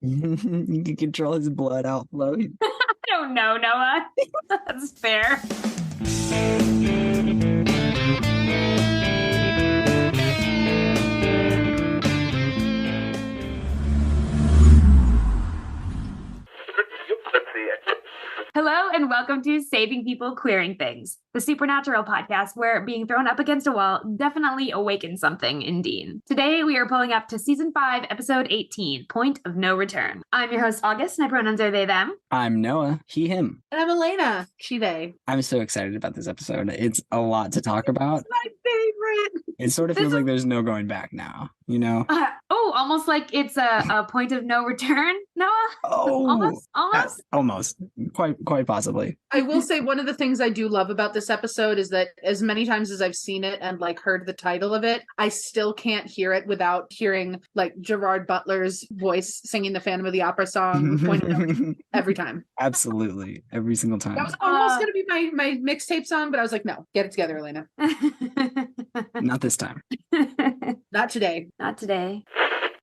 You can control his blood outflow. I don't know, Noah. That's fair. Hello and welcome to Saving People, Queering Things, the supernatural podcast where being thrown up against a wall definitely awakens something in Dean. Today we are pulling up to Season 5, Episode 18, Point of No Return. I'm your host, August, my pronouns are they, them. I'm Noah, he, him. And I'm Elayna, she, they. I'm so excited about this episode. It's a lot to talk about. It's my favorite. It sort of feels like there's no going back now, you know? Almost like it's a point of no return, Noah? Oh, Almost? Quite possibly. I will say one of the things I do love about this episode is that as many times as I've seen it and like heard the title of it, I still can't hear it without hearing like Gerard Butler's voice singing the Phantom of the Opera song every time. Absolutely. Every single time. That was almost going to be my mixtape song, but I was like, no, get it together, Elayna. Not this time. Not today. Not today.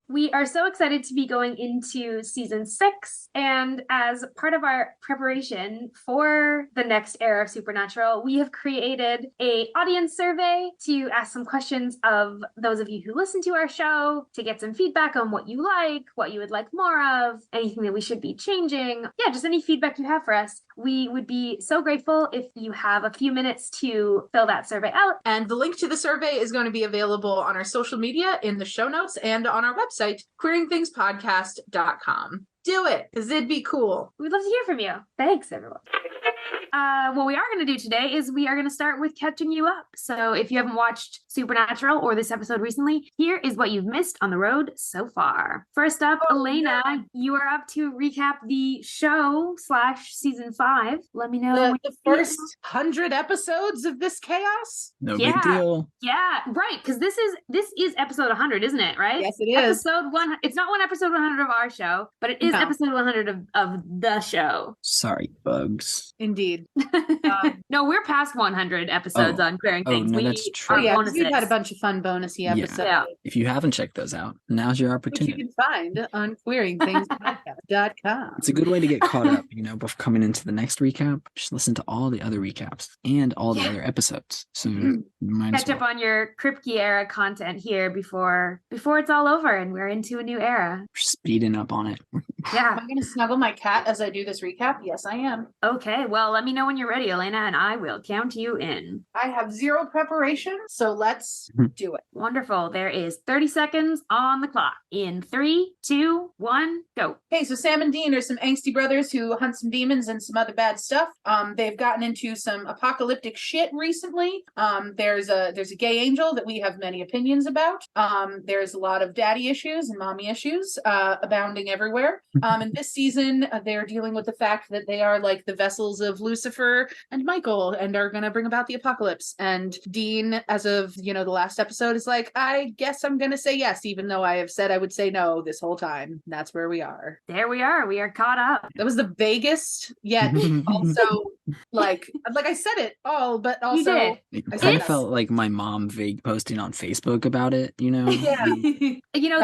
We are so excited to be going into Season 6, and as part of our preparation for the next era of Supernatural, we have created an audience survey to ask some questions of those of you who listen to our show, to get some feedback on what you like, what you would like more of, anything that we should be changing. Yeah, just any feedback you have for us. We would be so grateful if you have a few minutes to fill that survey out. And the link to the survey is going to be available on our social media, in the show notes, and on our website, queeringthingspodcast.com. Do it, because it'd be cool. We'd love to hear from you. Thanks, everyone. What we are going to do today is we are going to start with catching you up. So if you haven't watched Supernatural or this episode recently, here is what you've missed on the road so far. First up, Elayna, you are up to recap the show / Season 5. Let me know. The first 100 episodes of this chaos? No big deal. Yeah, right, because this is episode 100, isn't it, right? Yes, it is. Episode 1. It's not one episode 100 of our show, but it is episode 100 of the show. Sorry, bugs. Indeed. No, we're past 100 episodes on Queering Things. No, that's true. We've had a bunch of fun bonusy episodes. Yeah. If you haven't checked those out, now's your Which opportunity. you can find on queeringthingspodcast.com. It's a good way to get caught up, before coming into the next recap. Just listen to all the other recaps and all the other episodes. So you might catch up on your Kripke era content here before it's all over and we're into a new era. We're speeding up on it. Yeah. Am I going to snuggle my cat as I do this recap? Yes, I am. Okay, well, let me know when you're ready, Elayna, and I will count you in. I have zero preparation, so let's do it. Wonderful. There is 30 seconds on the clock. In 3, 2, 1, go. Okay, so Sam and Dean are some angsty brothers who hunt some demons and some other bad stuff. They've gotten into some apocalyptic shit recently. There's a gay angel that we have many opinions about. There's a lot of daddy issues and mommy issues abounding everywhere. And this season, they're dealing with the fact that they are like the vessels of Lucifer and Michael and are going to bring about the apocalypse. And Dean, as of, the last episode, is like, I guess I'm going to say yes, even though I have said I would say no this whole time. And that's where we are. There we are. We are caught up. That was the vaguest, yet also, like I said it all, but also... I felt like my mom vague posting on Facebook about it, Yeah.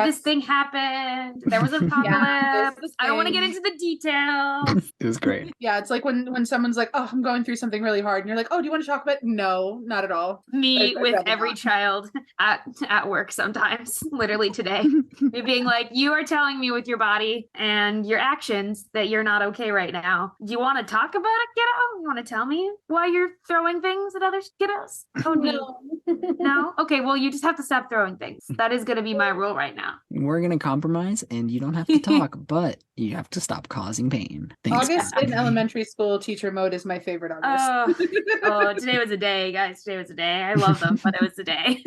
This thing happened. There was an apocalypse. I don't want to get into the details. It was great. Yeah, it's like when someone's like, oh, I'm going through something really hard. And you're like, oh, do you want to talk about it? No, not at all. Me with every child at work sometimes, literally today. Me being like, you are telling me with your body and your actions that you're not okay right now. Do you want to talk about it, kiddo? You want to tell me why you're throwing things at other kiddos? Oh, no. No? Okay, well, you just have to stop throwing things. That is going to be my rule right now. We're going to compromise and you don't have to talk, but you have to stop causing pain. Thanks, August in elementary school teacher mode is my favorite August. Today was a day, guys. Today was a day. I love them, but it was a day.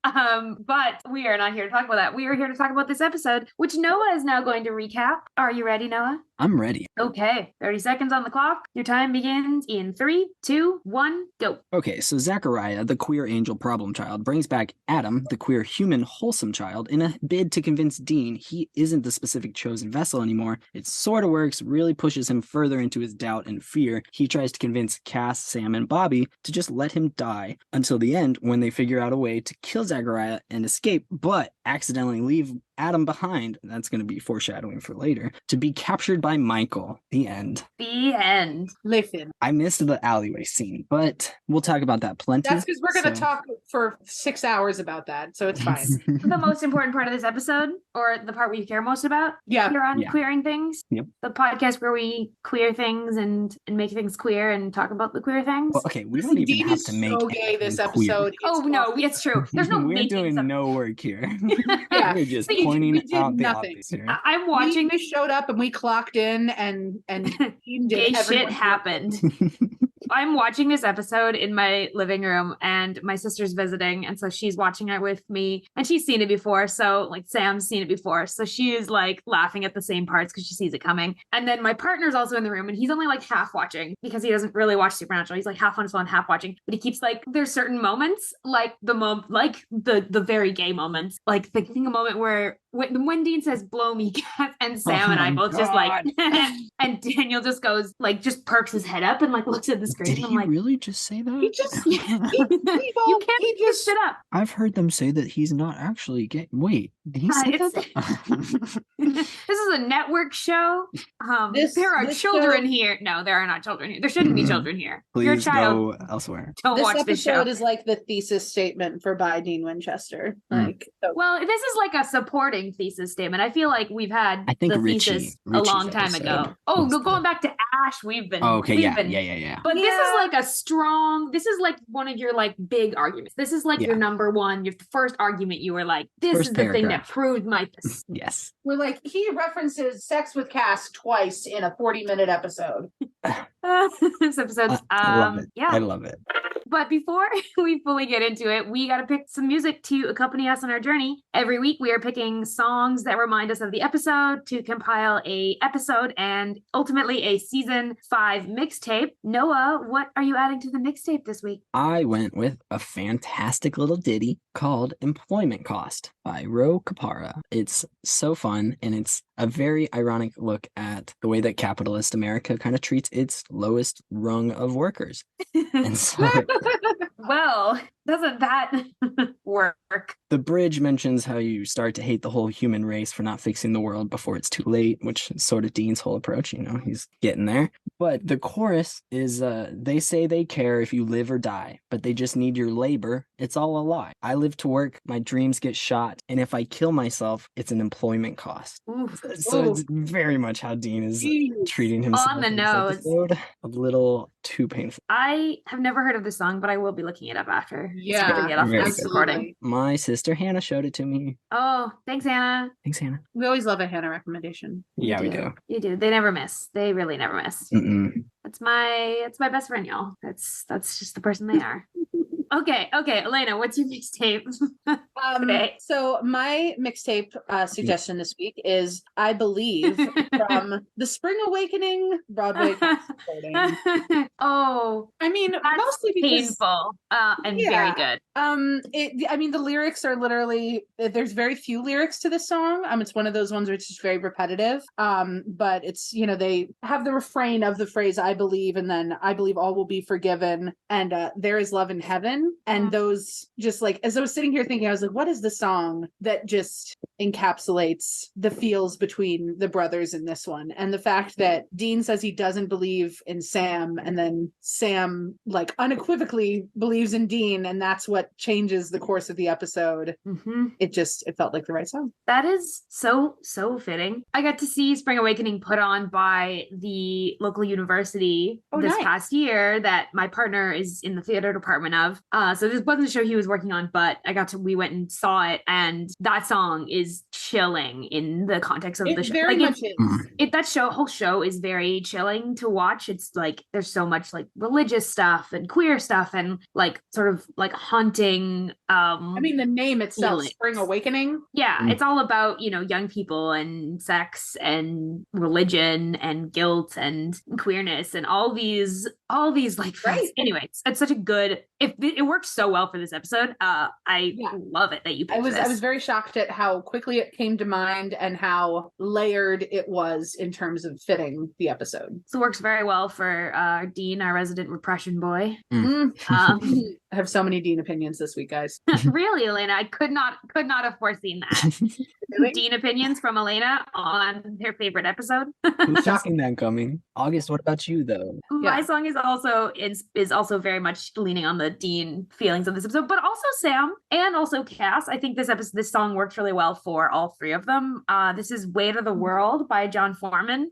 But we are not here to talk about that. We are here to talk about this episode, which Noah is now going to recap. Are you ready, Noah? I'm ready. Okay, 30 seconds on the clock. Your time begins in 3, 2, 1, go. Okay, so Zachariah, the queer angel problem child, brings back Adam, the queer human wholesome child, in a bid to convince Dean he isn't the specific chosen vessel anymore. It sort of works, really pushes him further into his doubt and fear. He tries to convince Cass, Sam, and Bobby to just let him die until the end when they figure out a way to kill Zachariah and escape, but accidentally leave Adam behind. That's going to be foreshadowing for later. To be captured by Michael. The end. The end. Listen. I missed the alleyway scene, but we'll talk about that plenty. That's because we're going to talk for 6 hours about that, so it's fine. The most important part of this episode, or the part we care most about, here on Queering Things. Yep. The podcast where we queer things and make things queer and talk about the queer things. Well, okay, we don't even have to make so gay this episode. Oh no, it's true. There's no we're making doing no work here. Yeah. We're just pointing out the nothing. obvious here. I'm watching We showed up and we clocked in and gay shit happened. I'm watching this episode in my living room and my sister's visiting. And so she's watching it with me and she's seen it before. So like Sam's seen it before. So she is like laughing at the same parts because she sees it coming. And then my partner's also in the room and he's only like half watching because he doesn't really watch Supernatural. He's like half on his phone, half watching. But he keeps like, there's certain moments like the very gay moments. Like thinking a moment where when Dean says blow me cat and Sam and I both just like and Daniel just goes like just perks his head up and like looks at the screen. Did I'm he like, really just say that? He just you can't make this shit up. I've heard them say that he's not actually gay. Wait, did he say that? This is a network show. There are children here. No, there are not children here. There shouldn't be children here. Please Your child, go elsewhere. Don't watch this show. This episode is like the thesis statement for by Dean Winchester. Well, this is like a supporting thesis statement. I feel like we've had the thesis a long time ago. Oh, no, going back to Ash, we've been. Oh, okay, we've yeah. But this is like this is like one of your like big arguments. This is like your number one, your first argument. You were like, this is the thing that proved my. Yes. We're like, he references sex with Cass twice in a 40-minute episode. This episode's I love it. Yeah. I love it. But before we fully get into it, we got to pick some music to accompany us on our journey. Every week we are picking songs that remind us of the episode to compile a episode and ultimately a season 5 mixtape. Noah, what are you adding to the mixtape this week? I went with a fantastic little ditty called Employment Cost by Ro Capara. It's so fun and it's a very ironic look at the way that capitalist America kind of treats its lowest rung of workers. And so well, doesn't that work? The bridge mentions how you start to hate the whole human race for not fixing the world before it's too late, which is sort of Dean's whole approach. You know, he's getting there. But the chorus is, they say they care if you live or die, but they just need your labor. It's all a lie. I live to work, my dreams get shot, and if I kill myself, it's an employment cost. So it's very much how Dean is treating himself. On the nose. Episode. A little too painful. I have never heard of this song, but I will be looking it up after. Yeah, get off this recording. My sister Hannah showed it to me. Oh, thanks, Hannah. Thanks, Hannah. We always love a Hannah recommendation. Yeah, we do. You do. They never miss. They really never miss. Mm-mm. That's my best friend, y'all. That's just the person they are. Okay, Elayna, what's your mixtape today? So my mixtape suggestion this week is, I believe, from the Spring Awakening Broadway recording. Oh, I mean, that's mostly because painful and very good. The lyrics are literally, there's very few lyrics to this song. It's one of those ones where it's just very repetitive. But it's, they have the refrain of the phrase, I believe, and then I believe all will be forgiven, and there is love in heaven. And those just like, as I was sitting here thinking, I was like, what is the song that just encapsulates the feels between the brothers in this one? And the fact that Dean says he doesn't believe in Sam, and then Sam like unequivocally believes in Dean, and that's what changes the course of the episode. Mm-hmm. It felt like the right song. That is so fitting. I got to see Spring Awakening put on by the local university this past year that my partner is in the theater department of. So this wasn't a show he was working on, but we went and saw it, and that song is chilling in the context of the show. Very much is. That whole show is very chilling to watch. It's like there's so much like religious stuff and queer stuff and like sort of like haunting. The name itself, feelings. Spring Awakening. Yeah, it's all about young people and sex and religion and guilt and queerness and all these like. Right. Anyway, it's such a good. It works so well for this episode. I love it that you picked this. I was very shocked at how quickly it came to mind and how layered it was in terms of fitting the episode. So it works very well for Dean, our resident repression boy. I have so many Dean opinions this week, guys. Really, Elayna, I could not have foreseen that. Dean opinions from Elayna on her favorite episode. Who's shocking that coming? August, what about you though? My song is also very much leaning on the Dean feelings of this episode, but also Sam and also Cass. I think this song works really well for all three of them. This is "Weight of the World" by John Foreman.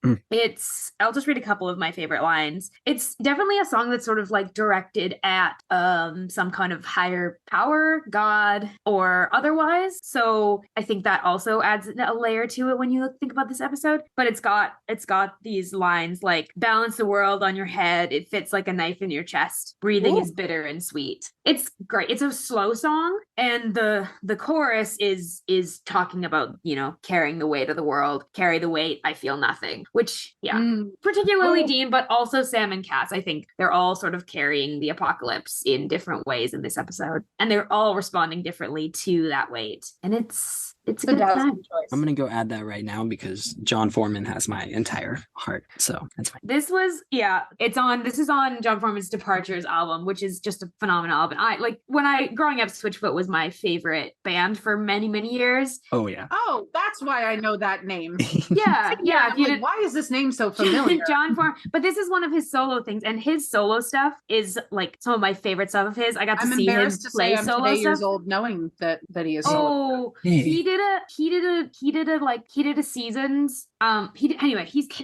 I'll just read a couple of my favorite lines. It's definitely a song that's sort of like directed at some kind of higher power, God or otherwise. So I think that also adds a layer to it when you think about this episode. But it's got these lines like "balance the world on your head. It fits like a knife in your chest. Breathing is bitter and sweet." It's great. It's a slow song, and the chorus is talking about, carrying the weight of the world. Carry the weight, I feel nothing. Which, particularly Dean, but also Sam and Cass. I think they're all sort of carrying the apocalypse in different ways in this episode, and they're all responding differently to that weight. And it's a good time. I'm gonna go add that right now because John Foreman has my entire heart, so that's fine. This is on John Foreman's Departures album, which is just a phenomenal album. Growing up, Switchfoot was my favorite band for many, many years. Oh yeah. Oh, that's why I know that name. Yeah. Why is this name so familiar? John Foreman, but this is one of his solo things, and his solo stuff is like some of my favorite stuff of his. I got to see him play I'm solo today years stuff. old knowing that he is solo. Oh, he did a seasons.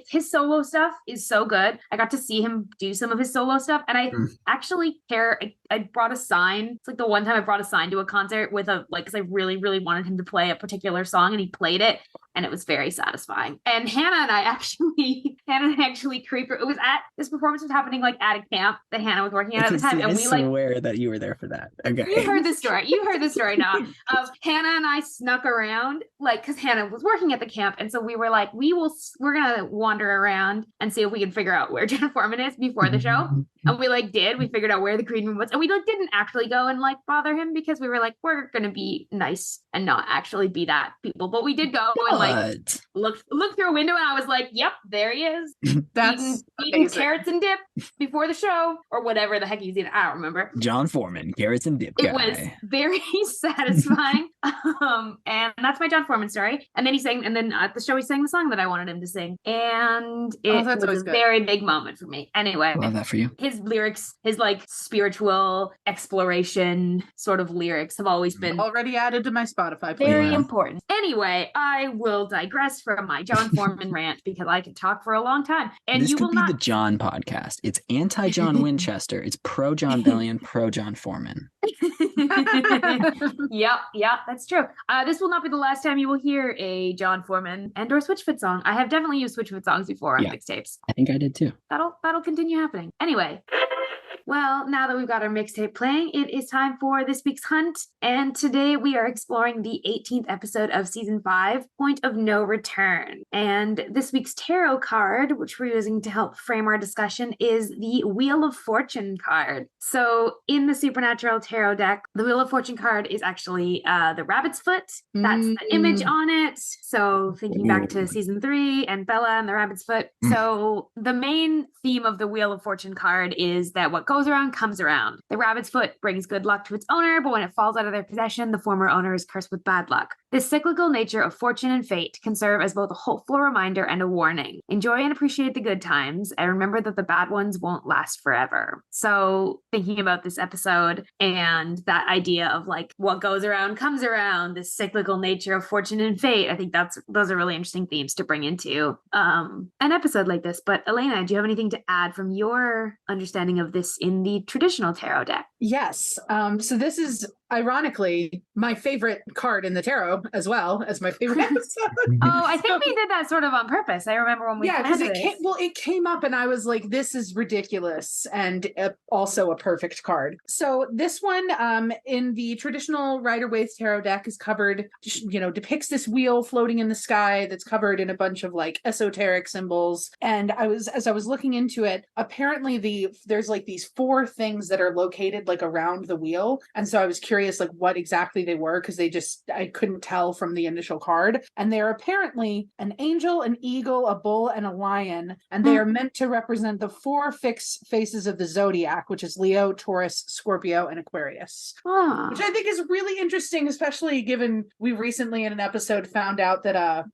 His solo stuff is so good. I got to see him do some of his solo stuff, and I actually care. I brought a sign. It's like the one time I brought a sign to a concert with because I really, really wanted him to play a particular song, and he played it, and it was very satisfying. And Hannah and I actually it was at this performance was happening like at a camp that Hannah was working at the time, and we swear that you were there for that. Okay, you heard the story now. Hannah and I snuck around because Hannah was working at the camp, and so we were like, we're gonna wander around and see if we can figure out where John Foreman is before the show. And we we figured out where the green room was, and we didn't actually go and bother him because we were like, we're gonna be nice and not actually be that people. But we did go and look through a window, and I was like, yep, there he is. That's eating carrots and dip before the show, or whatever the heck he's eating. I don't remember. John Foreman, carrots and dip guy. It was very satisfying. And that's my John Foreman story. And then at the show he sang the song that I wanted him to sing. And it was a very big moment for me. Anyway. Love that for you. His lyrics, his spiritual exploration sort of lyrics have always been already added to my Spotify playlist. Very important. Anyway, I will digress from my John Foreman rant because I could talk for a long time. And this could be the John podcast. It's anti-John Winchester. It's pro-John Bellion, pro-John Foreman. Yep, that's true. This will not be the last time you will hear a John Foreman and/or Switchfoot song. I have definitely used Switchfoot songs before on mixtapes. I think I did too. That'll continue happening. Anyway. Well, now that we've got our mixtape playing, it is time for this week's hunt. And today we are exploring the 18th episode of season 5, Point of No Return. And this week's tarot card, which we're using to help frame our discussion, is the Wheel of Fortune card. So in the Supernatural Tarot deck, the Wheel of Fortune card is actually the rabbit's foot. That's the image on it. So thinking back to season 3 and Bella and the rabbit's foot. So the main theme of the Wheel of Fortune card is that what goes around comes around. The rabbit's foot brings good luck to its owner, but when it falls out of their possession, the former owner is cursed with bad luck. This cyclical nature of fortune and fate can serve as both a hopeful reminder and a warning. Enjoy and appreciate the good times, and remember that the bad ones won't last forever. So thinking about this episode and that idea of what goes around comes around, this cyclical nature of fortune and fate, I think those are really interesting themes to bring into an episode like this. But Elayna, do you have anything to add from your understanding of this in the traditional tarot deck? Yes. So this is ironically my favorite card in the tarot as well as my favorite episode. I think we did that sort of on purpose. I remember when we because it came up and I was like, this is ridiculous, and also a perfect card. So this one in the traditional Rider-Waite tarot deck is covered, depicts this wheel floating in the sky that's covered in a bunch of esoteric symbols. And as I was looking into it, apparently there's these 4 things that are located around the wheel, and so I was curious curious like what exactly they were because I couldn't tell from the initial card. And they're apparently an angel, an eagle, a bull, and a lion. And they are meant to represent the 4 fixed faces of the zodiac, which is Leo, Taurus, Scorpio, and Aquarius. Which I think is really interesting, especially given we recently in an episode found out that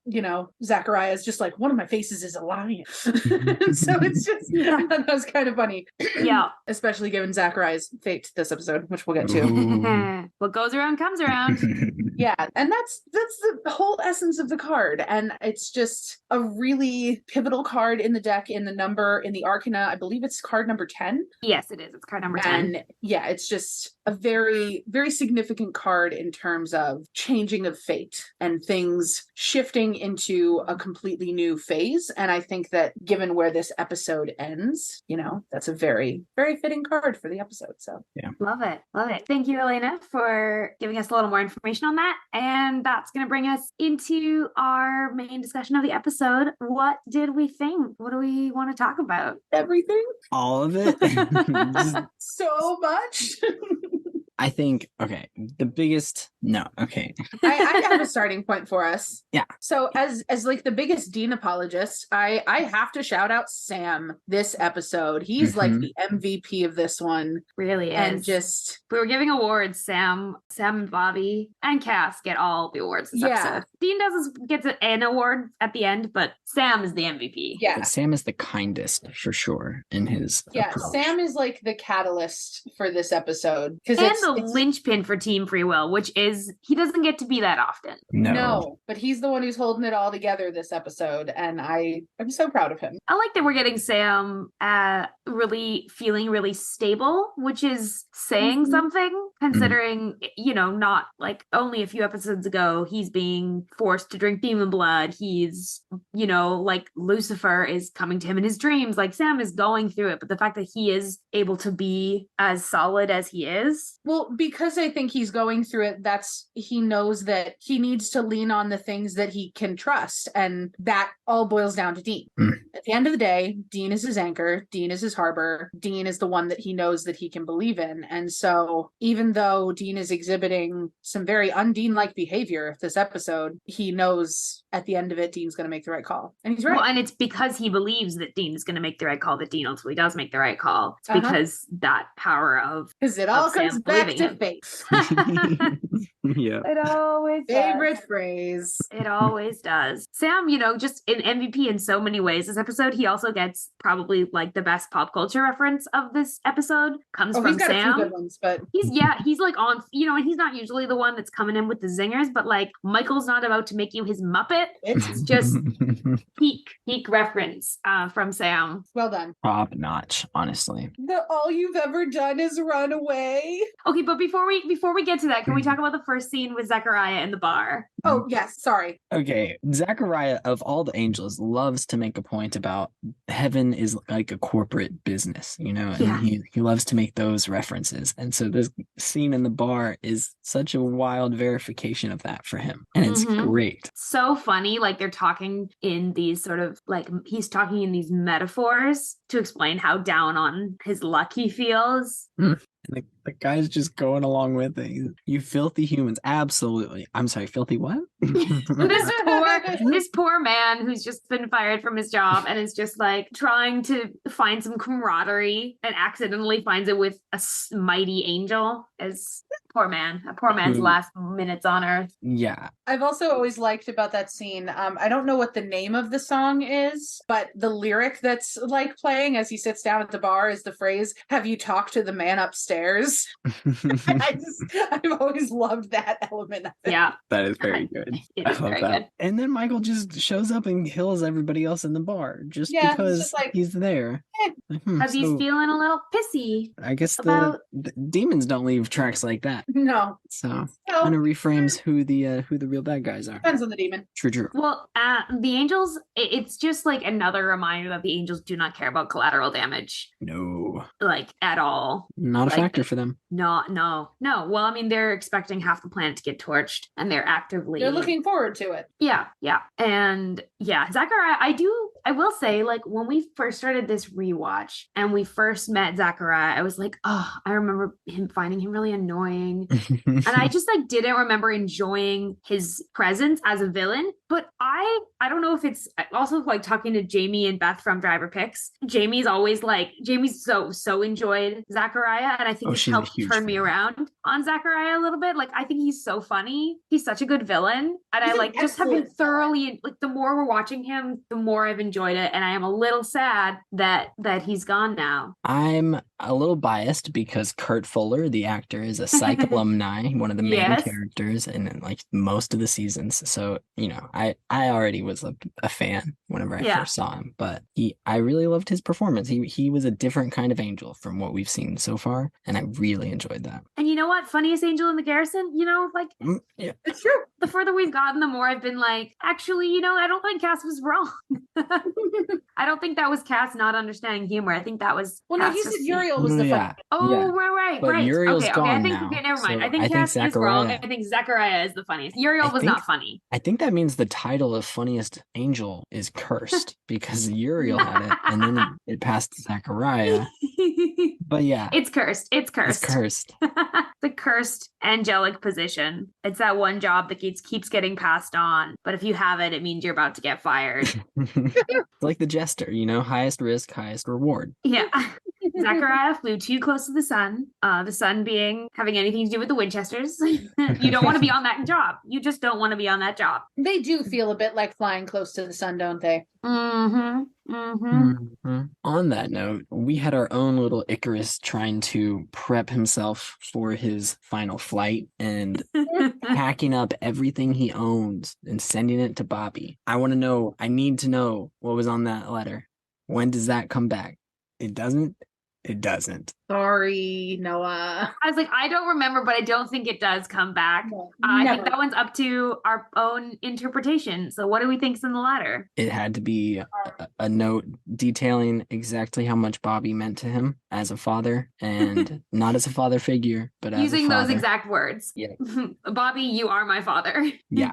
Zachariah is just like, one of my faces is a lion. So it's just that was kind of funny. Yeah. Especially given Zachariah's fate this episode, which we'll get to. What goes around comes around. Yeah, and that's the whole essence of the card. And it's just a really pivotal card in the deck in the Arcana. I believe it's card number 10. Yes, it is. It's card number 10. And yeah, it's just a very, very significant card in terms of changing of fate and things shifting into a completely new phase. And I think that given where this episode ends, that's a very, very fitting card for the episode. So yeah. Love it. Love it. Thank you, Elayna, for giving us a little more information on that. And that's going to bring us into our main discussion of the episode. What did we think? What do we want to talk about? Everything. All of it. So much. I think, okay, the biggest, no, okay. I have a starting point for us. Yeah. So as like the biggest Dean apologist, I have to shout out Sam this episode. He's like the MVP of this one. Really is. And just... If we were giving awards, Sam and Bobby and Cass get all the awards this episode. Dean gets an award at the end, but Sam is the MVP. Yeah. But Sam is the kindest for sure in his approach. Sam is like the catalyst for this episode. And the linchpin for Team Free Will, which is he doesn't get to be that often. No, but he's the one who's holding it all together this episode, and I'm so proud of him. I like that we're getting Sam really feeling really stable, which is saying something, considering, not like only a few episodes ago he's being forced to drink demon blood. He's, like Lucifer is coming to him in his dreams. Like Sam is going through it, but the fact that he is able to be as solid as he is. Well, because I think he's going through it, he knows that he needs to lean on the things that he can trust. And that all boils down to Dean. At the end of the day, Dean is his anchor. Dean is his harbor. Dean is the one that he knows that he can believe in. And so even though Dean is exhibiting some very un-Dean-like behavior this episode, he knows at the end of it, Dean's going to make the right call. And he's right. Well, and it's because he believes that Dean is going to make the right call that Dean ultimately does make the right call. It's because that power of... Because it all comes back to fate. Yeah. It always favorite does. Phrase. It always does. Sam, just in MVP in so many ways this episode, he also gets probably like the best pop culture reference of this episode comes from he's got Sam. A few good ones, but he's like on, and he's not usually the one that's coming in with the zingers, but like Michael's not about to make you his Muppet. It's just peak reference from Sam. Well done. Top notch, honestly. All you've ever done is run away. Okay, but before we get to that, can we talk about the first scene with Zachariah in the bar? Oh, yes. Sorry. Okay. Zachariah, of all the angels, loves to make a point about heaven is like a corporate business, and he loves to make those references. And so this scene in the bar is such a wild verification of that for him. And it's great. So funny. Like they're talking in these sort of like, he's talking in these metaphors to explain how down on his luck he feels. And the guy's just going along with it. You filthy humans. Absolutely. I'm sorry, filthy what? This poor man who's just been fired from his job and is just like trying to find some camaraderie and accidentally finds it with a mighty angel. As a poor man's last minutes on earth. Yeah. I've also always liked about that scene. I don't know what the name of the song is, but the lyric that's like playing as he sits down at the bar is the phrase, "Have you talked to the man upstairs?" I've always loved that element of it. Yeah. That is very good. I love that. Good. And then Michael just shows up and kills everybody else in the bar just because he's there. Because he's feeling a little pissy. I guess the demons don't leave tracks like that. No. So kind of reframes who the real bad guys are. Depends on the demon. True. Well, the angels, it's just like another reminder that the angels do not care about collateral damage. No. Like at all. Not a factor for them. No. Well, I mean, they're expecting half the planet to get torched and they're actively... They're looking forward to it. Yeah. And yeah, Zachariah, I do I will say, like, when we first started this rewatch and we first met Zachariah, I was like, oh, I remember finding him really annoying. And I just like didn't remember enjoying his presence as a villain. But I don't know if it's also like talking to Jamie and Beth from Driver Picks. Jamie's so enjoyed Zachariah, and I think it's helped turn me around on Zachariah a little bit. Like, I think he's so funny. He's such a good villain, and I like just have been thoroughly like. The more we're watching him, the more I've enjoyed it, and I am a little sad that he's gone now. I'm a little biased because Kurt Fuller, the actor, is a psych alumni, one of the main characters in like most of the seasons. So, you know, I already was a fan whenever I first saw him, but I really loved his performance. He was a different kind of angel from what we've seen so far, and I really enjoyed that. And you know what? Funniest angel in the garrison, you know, like it's true. The further we've gotten, the more I've been like, actually, you know, I don't think Cass was wrong. I don't think that was Cass not understanding humor. I think that was he said Uriel was the funny. Oh, right. But Uriel's gone now. Okay, never mind. So I think Cass is wrong. I think Zachariah is the funniest. Uriel was not funny. I think that means the title of funniest angel is cursed because Uriel had it, and then it passed to Zachariah. But yeah, it's cursed. It's cursed. The cursed angelic position. It's that one job that keeps getting passed on. But if you have it, it means you're about to get fired. It's like the jester, you know, highest risk, highest reward. Yeah. Zachariah flew too close to the sun being having anything to do with the Winchesters. You don't want to be on that job. You just don't want to be on that job. They do feel a bit like flying close to the sun, don't they? Mm-hmm. On that note, we had our own little Icarus trying to prep himself for his final flight and packing up everything he owns and sending it to Bobby. I need to know what was on that letter. When does that come back? It doesn't. Sorry, Noah. I was like, I don't remember, but I don't think it does come back. No, I think that one's up to our own interpretation. So what do we think's in the letter? It had to be a note detailing exactly how much Bobby meant to him as a father, and not as a father figure, but as using a father. Those exact words. Yeah. Bobby, you are my father. Yeah.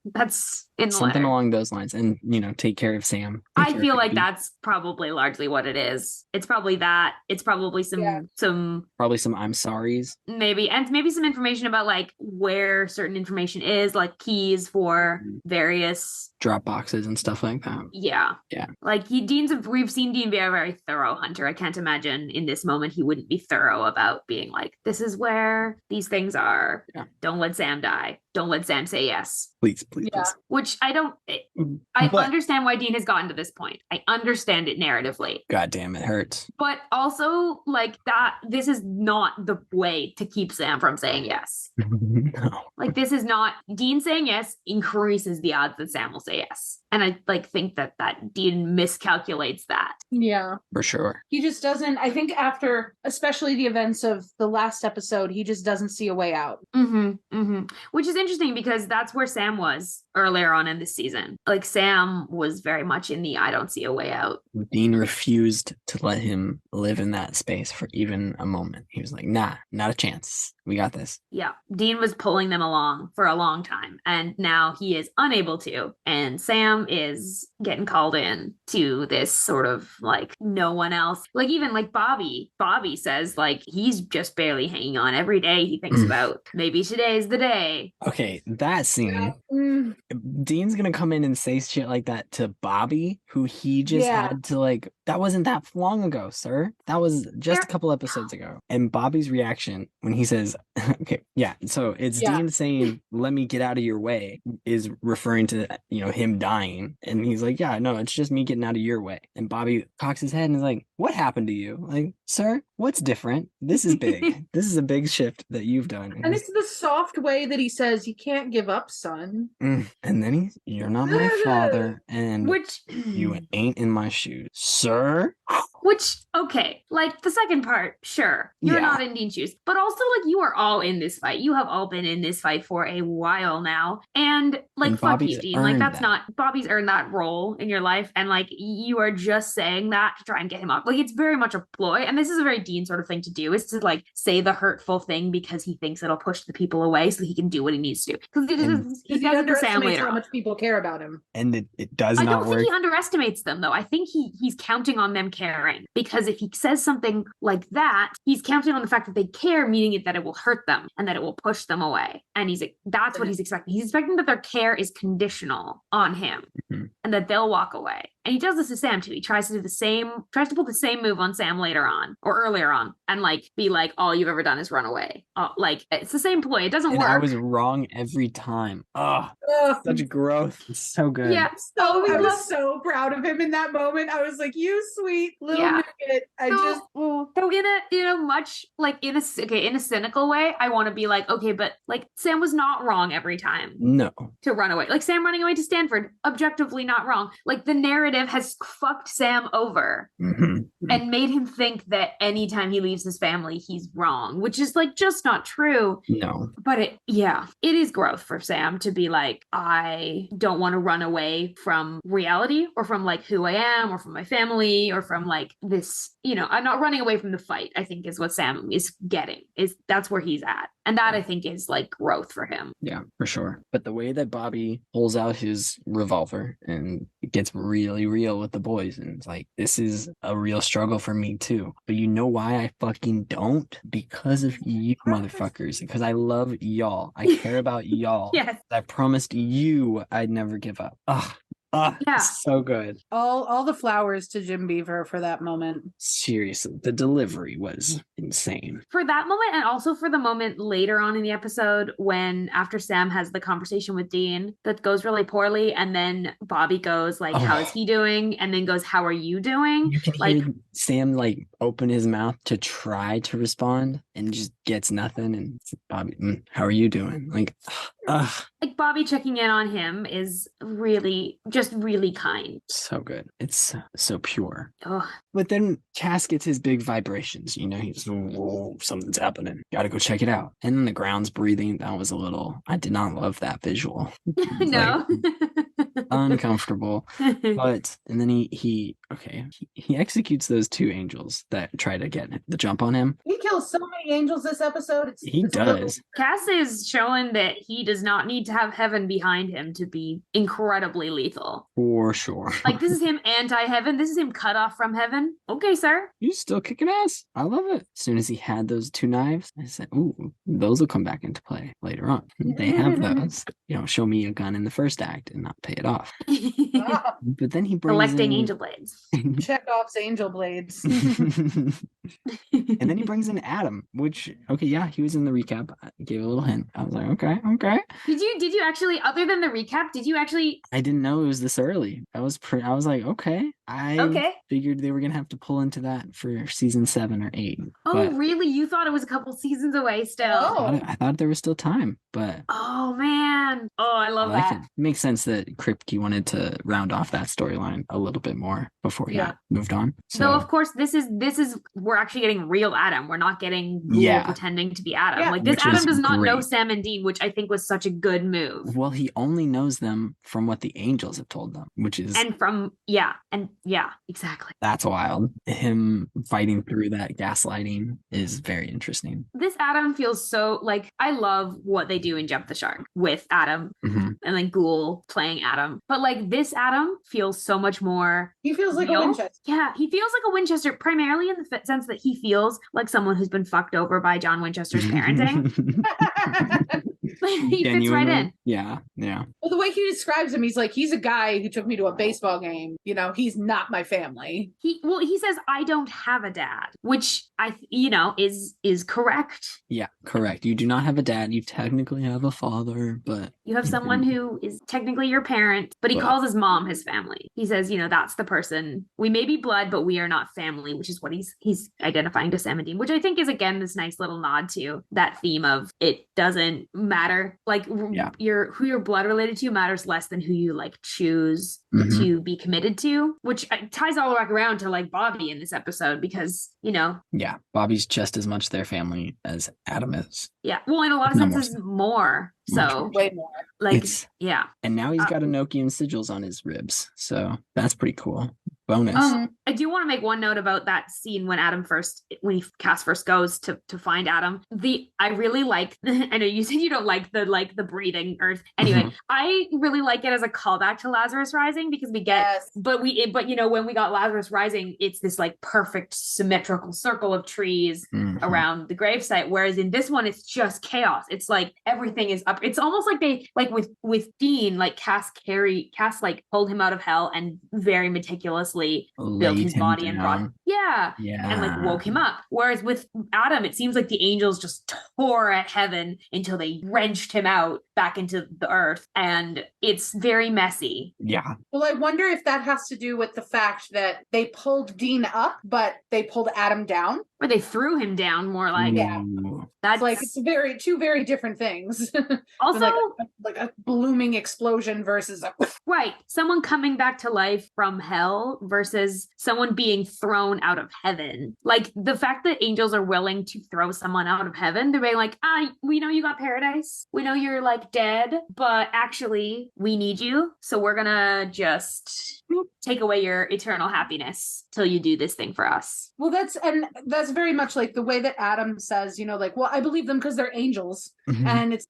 That's in the something letter. along those lines, and take care of Sam. I feel like that's probably largely what it is. It's probably that. It's probably some I'm sorries. Maybe some information about like where certain information is, like keys for various drop boxes and stuff like that. Yeah. Like we've seen Dean be a very thorough hunter. I can't imagine in this moment he wouldn't be thorough about being like, this is where these things are. Yeah. Don't let Sam die. Don't let Sam say yes. Please. Which I understand why Dean has gotten to this point. I understand it narratively. God damn, it hurts. But also, like, that this is not the way to keep Sam from saying yes. No. Like, this is not... Dean saying yes increases the odds that Sam will say yes. And I, think that Dean miscalculates that. Yeah. For sure. He just doesn't... I think after, especially the events of the last episode, he just doesn't see a way out. Which is interesting because that's where Sam was earlier on in this season. Like, Sam was very much in the I don't see a way out. Dean refused to let him live in that space for even a moment. He was like, nah, not a chance. We got this. Yeah. Dean was pulling them along for a long time, and now he is unable to. And Sam is getting called in to this sort of like no one else. Like, even like Bobby says like he's just barely hanging on. Every day he thinks about maybe today's the day. Okay, that scene. Dean's gonna come in and say shit like that to Bobby, who he just had to like. That wasn't that long ago, sir. That was just a couple episodes ago. And Bobby's reaction when he says, okay, yeah. So it's Dean saying, let me get out of your way, is referring to, him dying. And he's like, yeah, no, it's just me getting out of your way. And Bobby cocks his head and is like, what happened to you? Like, sir, what's different? This is big. This is a big shift that you've done. And it's the soft way that he says, you can't give up, son. And then you're not my father. And you ain't in my shoes, sir. Which, okay, like the second part, sure, you're Yeah. not in Dean's shoes, but also like you are all in this fight. You have all been in this fight for a while now, and like And fuck Bobby's you, Dean. Like earned that's that. not Bobby's earned that role in your life, and like you are just saying that to try and get him off. Like it's very much a ploy, and this is a very Dean sort of thing to do, is to like say the hurtful thing because he thinks it'll push the people away so he can do what he needs to. Because he does it to Sam underestimates later how on. much people care about him. And it does I not don't work. think he underestimates them, though. I think he's counting on them caring, because if he says something like that, he's counting on the fact that they care, meaning that it will hurt them and that it will push them away. And that's what he's expecting. He's expecting that their care is conditional on him and that they'll walk away. And he does this to Sam too. He tries to pull the same move on Sam later on or earlier on, and like be like, all you've ever done is run away. Like it's the same ploy. It doesn't And work. I was wrong every time. Such growth. It's so good. Yeah. I was so proud of him in that moment. I was like, you sweet little nugget. So in a much like in a cynical way, I want to be like, okay, but like Sam was not wrong every time No. to run away. Like Sam running away to Stanford, objectively not wrong. Like the narrative has fucked Sam over and made him think that anytime he leaves his family, he's wrong, which is like just not true. No. But it is growth for Sam to be like, I don't want to run away from reality or from like who I am or from my family or from like this, I'm not running away from the fight, I think is what Sam is getting, that's where he's at. And that I think is like growth for him. Yeah, for sure. But the way that Bobby pulls out his revolver and it gets really real with the boys, and it's like, this is a real struggle for me too. But you know why I fucking don't? Because of you motherfuckers. Because I love y'all. I care about y'all. Yes. I promised you I'd never give up. Yeah. So good. All the flowers to Jim Beaver for that moment. Seriously, the delivery was insane. For that moment, and also for the moment later on in the episode when after Sam has the conversation with Dean that goes really poorly, and then Bobby goes like, how is he doing? And then goes, how are you doing? You can hear Sam like open his mouth to try to respond and just gets nothing. And it's Bobby, how are you doing? Like Bobby checking in on him is really kind. So good. It's so pure. Ugh. But then Cass gets his big vibrations. He's, whoa, something's happening. Gotta go check it out. And then the ground's breathing. That was I did not love that visual. No. Uncomfortable. But, and then he executes those two angels that try to get the jump on him. He kills so many angels this episode. He does. Cass is showing that he does not need to have heaven behind him to be incredibly lethal. For sure. Like, this is him anti-heaven. This is him cut off from heaven. Okay, sir. You're still kicking ass. I love it. As soon as he had those two knives, I said, ooh, those will come back into play later on. They have those. Show me a gun in the first act and not pay it off. But then he brings Collecting in... angel blades. Chekhov's angel blades. And then he brings in Adam, which, he was in the recap. I gave a little hint. I was like, okay. Did you actually, other than the recap, I didn't know it was this early. I was like, okay. I figured they were going to have to pull into that for season 7 or 8. Oh, really? You thought it was a couple seasons away still? I thought there was still time, but... Oh, man. Oh, I love that. It makes sense that Kripke wanted to round off that storyline a little bit more before he moved on. So, of course, this is we're actually getting real Adam. We're not getting Ghoul pretending to be Adam. Yeah. Like, this Which Adam does not great. know Sam and Dean, which I think was such a good move. Well, he only knows them from what the angels have told them, which is... exactly. That's wild. Him fighting through that gaslighting is very interesting. This Adam feels so, like, I love what they do in Jump the Shark with Adam and then Ghoul playing Adam. But, like, this Adam feels so much more... He feels like real. a Winchester. Yeah, he feels like a Winchester, primarily in the sense that he feels like someone who's been fucked over by John Winchester's parenting. He fits right in. Yeah. Well, the way he describes him, he's like, he's a guy who took me to a baseball game. He's not my family. He says, I don't have a dad, which is correct. Yeah, correct. You do not have a dad. You technically have a father, but... You have someone who is technically your parent, but he calls his mom his family. He says, that's the person. We may be blood, but we are not family, which is what he's identifying to Sam and Dean, which I think is, again, this nice little nod to that theme of it doesn't matter matter. Like who you're blood related to matters less than who you like choose to be committed to, which ties all back around to like Bobby in this episode because, you know. Yeah, Bobby's just as much their family as Adam is. Yeah. Well, in a lot of senses, more. So way more. Like, yeah. And now he's got Enochian sigils on his ribs. So that's pretty cool. Bonus. I do want to make one note about that scene when Cass first goes to find Adam. I really like, I know you said you don't like the breathing earth. Anyway, I really like it as a callback to Lazarus Rising because we get, but you know, when we got Lazarus Rising, it's this like perfect symmetrical circle of trees around the gravesite. Whereas in this one, it's just chaos. It's like everything is up. It's almost like they, like with Dean, like Cass like pulled him out of hell and very meticulously built his body and brought and like woke him up. Whereas with Adam, it seems like the angels just tore at heaven until they wrenched him out back into the earth, and it's very messy. Yeah. Well, I wonder if that has to do with the fact that they pulled Dean up, but they pulled Adam down. Or they threw him down, more like. Yeah. That's like it's two very different things. Also, like a blooming explosion versus a right. Someone coming back to life from hell versus someone being thrown out of heaven. Like the fact that angels are willing to throw someone out of heaven, they're being like, we know you got paradise. We know you're like dead, but actually we need you. So we're gonna just take away your eternal happiness till you do this thing for us. Well, that's very much like the way that Adam says, you know, like, well, I believe them because they're angels. And it's,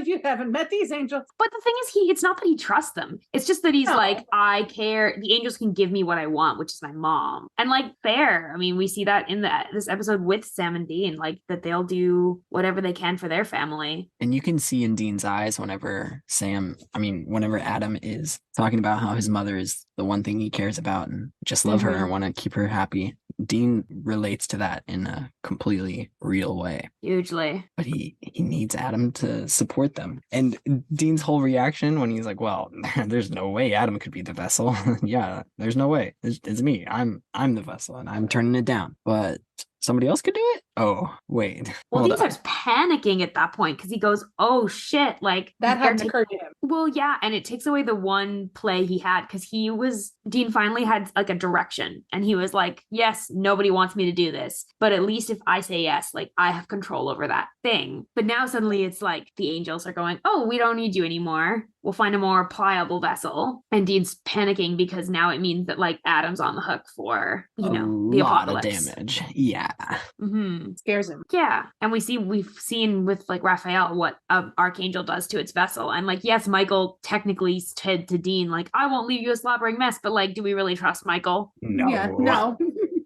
you haven't met these angels. But the thing is, it's not that he trusts them. It's just that he's like, I care. The angels can give me what I want, which is my mom. And like, fair. I mean, we see that in this episode with Sam and Dean, like that they'll do whatever they can for their family. And you can see in Dean's eyes whenever Adam is talking about how his mother is the one thing he cares about and just love her and want to keep her happy. Dean relates to that in a completely real way. Hugely. But he needs Adam to support them. And Dean's whole reaction when he's like, well, there's no way Adam could be the vessel. Yeah, there's no way. It's me. I'm the vessel and I'm turning it down. But somebody else could do it? Oh, wait. Well, Dean starts panicking at that point because he goes, oh shit, like that hadn't occurred to him. Well, yeah, and it takes away the one play he had because Dean finally had like a direction and he was like, yes, nobody wants me to do this, but at least if I say yes, like I have control over that thing. But now suddenly it's like the angels are going, oh, we don't need you anymore. We'll find a more pliable vessel. And Dean's panicking because now it means that like Adam's on the hook for, you know, the apocalypse. A lot of damage. Yeah. Scares him. Yeah. And we've seen with like Raphael what Archangel does to its vessel. And like, yes, Michael technically said to Dean, like, I won't leave you a slobbering mess, but like, do we really trust Michael? No. Yeah, no.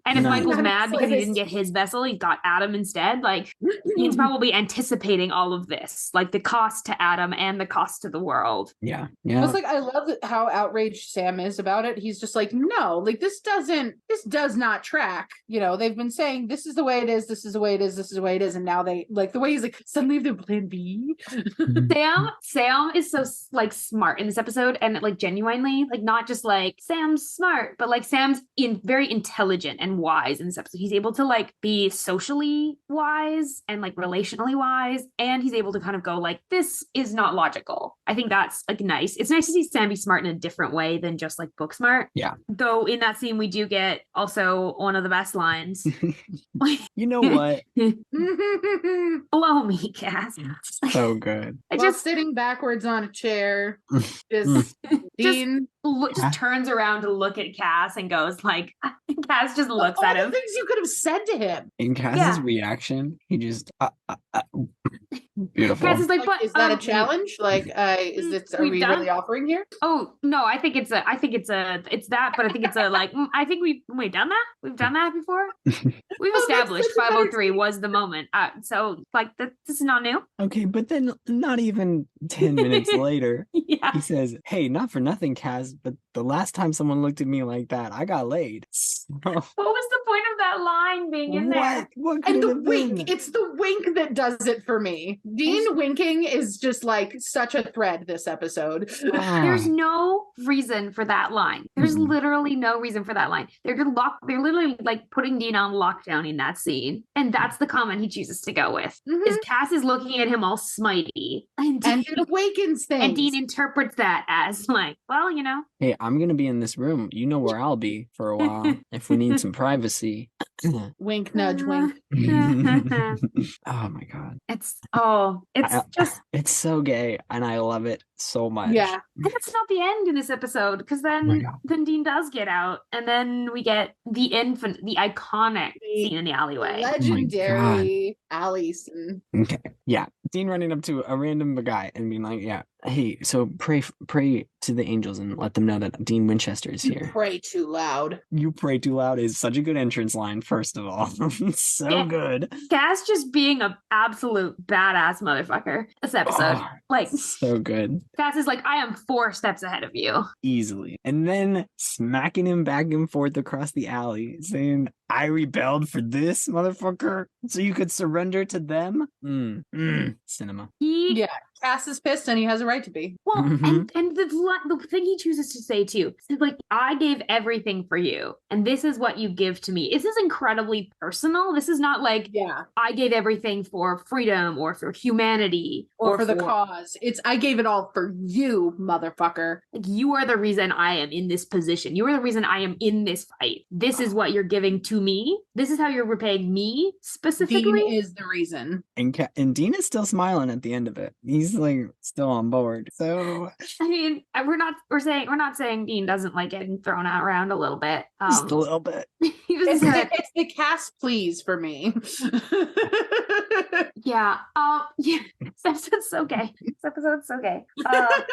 And if Michael's mad because he didn't get his vessel, he got Adam instead. Like, he's probably anticipating all of this, like the cost to Adam and the cost to the world. Yeah. It's like, I love how outraged Sam is about it. He's just like, no, like this does not track. You know, they've been saying this is the way it is, this is the way it is, this is the way it is. And now they like the way he's like, suddenly they're plan B. Sam is so like smart in this episode and like genuinely, like not just like Sam's smart, but like Sam's very intelligent and wise in this episode. He's able to like be socially wise and like relationally wise, and he's able to kind of go like, this is not logical. I think that's like nice. It's nice to see Sam be smart in a different way than just like book smart. Yeah. Though in that scene we do get also one of the best lines. You know what? Blow me, Cass. So good. Just sitting backwards on a chair. Dean just turns around to look at Cass and goes like, Cass just looks at him. The things you could have said to him. In Cass's reaction, he just beautiful. Cass is like, but is that a challenge? Like, is it? Are we really offering here? Oh no, I think it's that, but I think it's a like. I think we've done that. We've done that before. We've established 503 was the moment. So like this is not new. Okay, but then not even 10 minutes later, he says, "Hey, not for nothing, Cass, but the last time someone looked at me like that, I got laid." What was the point of that line being in there? What could and it the have wink. been? It's the wink that does it for me. Dean winking is just like such a thread this episode. There's no reason for that line. There's literally no reason for that line. They're literally like putting Dean on lockdown in that scene. And And that's the comment he chooses to go with. Is Cass is looking at him all smitey. And it awakens things. And Dean interprets that as like, well, Hey, I'm gonna be in this room. You know where I'll be for a while if we need some privacy. Wink, nudge, wink. Oh my god. It's so gay and I love it so much. Yeah. And that's not the end in this episode, because then Dean does get out, and then we get the iconic scene in the alleyway. Legendary alley scene. Okay. Yeah. Dean running up to a random guy and being like, yeah, hey, so pray to the angels and let them know that Dean Winchester is here. You pray too loud. You pray too loud is such a good entrance line, first of all. So good. Cass just being an absolute badass motherfucker this episode. So good. Cass is like, I am 4 steps ahead of you. Easily. And then smacking him back and forth across the alley, saying, I rebelled for this, motherfucker, so you could surrender to them? Cinema. Cass is pissed and he has a right to be. Well, and the thing he chooses to say too is like, I gave everything for you, and this is what you give to me. This is incredibly personal. This is not like, I gave everything for freedom or for humanity or for the cause. It's, I gave it all for you, motherfucker. Like, you are the reason I am in this position. You are the reason I am in this fight. This is what you're giving to me. This is how you're repaying me specifically. Dean is the reason. And Dean is still smiling at the end of it. He's like still on board. So I mean, we're not saying Dean doesn't like getting thrown out around a little bit. Just a little bit. It's the Cass please for me. Yeah. This episode's so gay.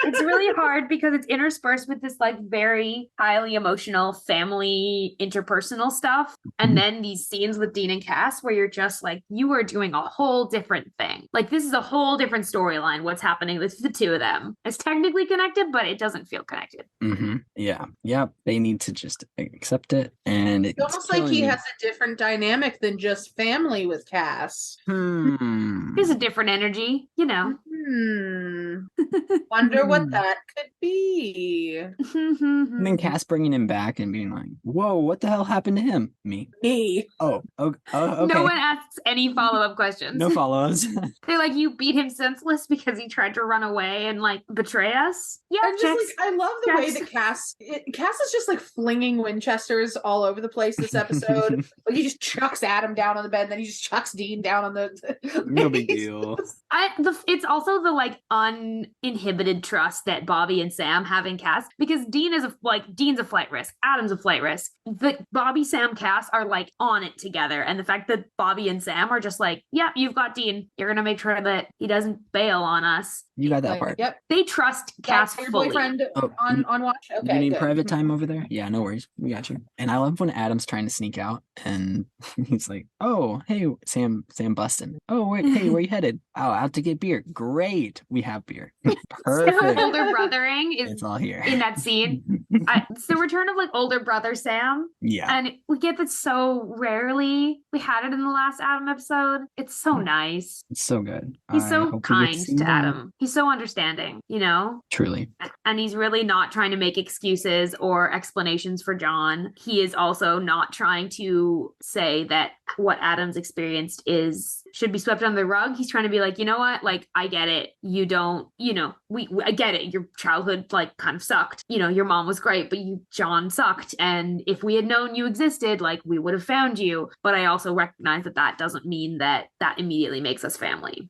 It's really hard because it's interspersed with this like very highly emotional family interpersonal stuff, and then these scenes with Dean and Cass where you're just like, you are doing a whole different thing. Like, this is a whole different storyline. What's happening with the two of them? It's technically connected, but it doesn't feel connected. Yeah. Yep. They need to just accept it, and it's almost like he has a different dynamic than just family with Cass. There's a different energy, Wonder what that could be. And then Cass bringing him back and being like, whoa, what the hell happened to him? Me. Oh, okay. No one asks any follow-up questions. No follow-ups. They're like, you beat him senseless because he tried to run away and like betray us? Yeah, I love the way that Cass is just like flinging Winchesters all over the place this episode. Like, he just chucks Adam down on the bed, and then he just chucks Dean down on the no big deal. It's also the like uninhibited trust that Bobby and Sam have in Cass, because Dean's a flight risk, Adam's a flight risk. But Bobby, Sam, Cass are like on it together, and the fact that Bobby and Sam are just like, yeah, you've got Dean. You're gonna make sure that he doesn't bail on us. You got that part. Yep. They trust Cass your fully. boyfriend on watch. Okay. You need good. private time over there? Yeah, no worries. We got you. And I love when Adam's trying to sneak out and he's like, oh, hey, Sam busting. Oh, wait, hey, where you headed? Oh, out to get beer. Great. We have beer. Perfect. Older brothering is it's all here. In that scene. It's the return of like older brother Sam. Yeah. And we get that so rarely. We had it in the last Adam episode. It's so nice. It's so good. He's so kind to Adam. He's so understanding, Truly. And he's really not trying to make excuses or explanations for John. He is also not trying to say that what Adam's experienced should be swept under the rug. He's trying to be like, you know what? Like, I get it. You don't, I get it. Your childhood like kind of sucked. Your mom was great, but John sucked. And if we had known you existed, like, we would have found you. But I also recognize that doesn't mean that immediately makes us family.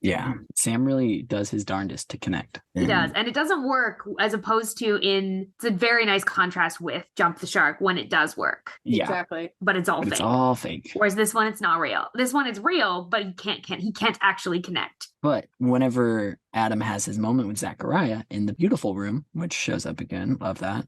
Yeah. Sam really does his darndest to connect. He does. And it doesn't work, as opposed to it's a very nice contrast with Jump the Shark when it does work. Yeah. Exactly. But it's all fake. It's all fake. Whereas this one, it's not real. This one is real, but he can't actually connect. But whenever Adam has his moment with Zachariah in the beautiful room, which shows up again, love that.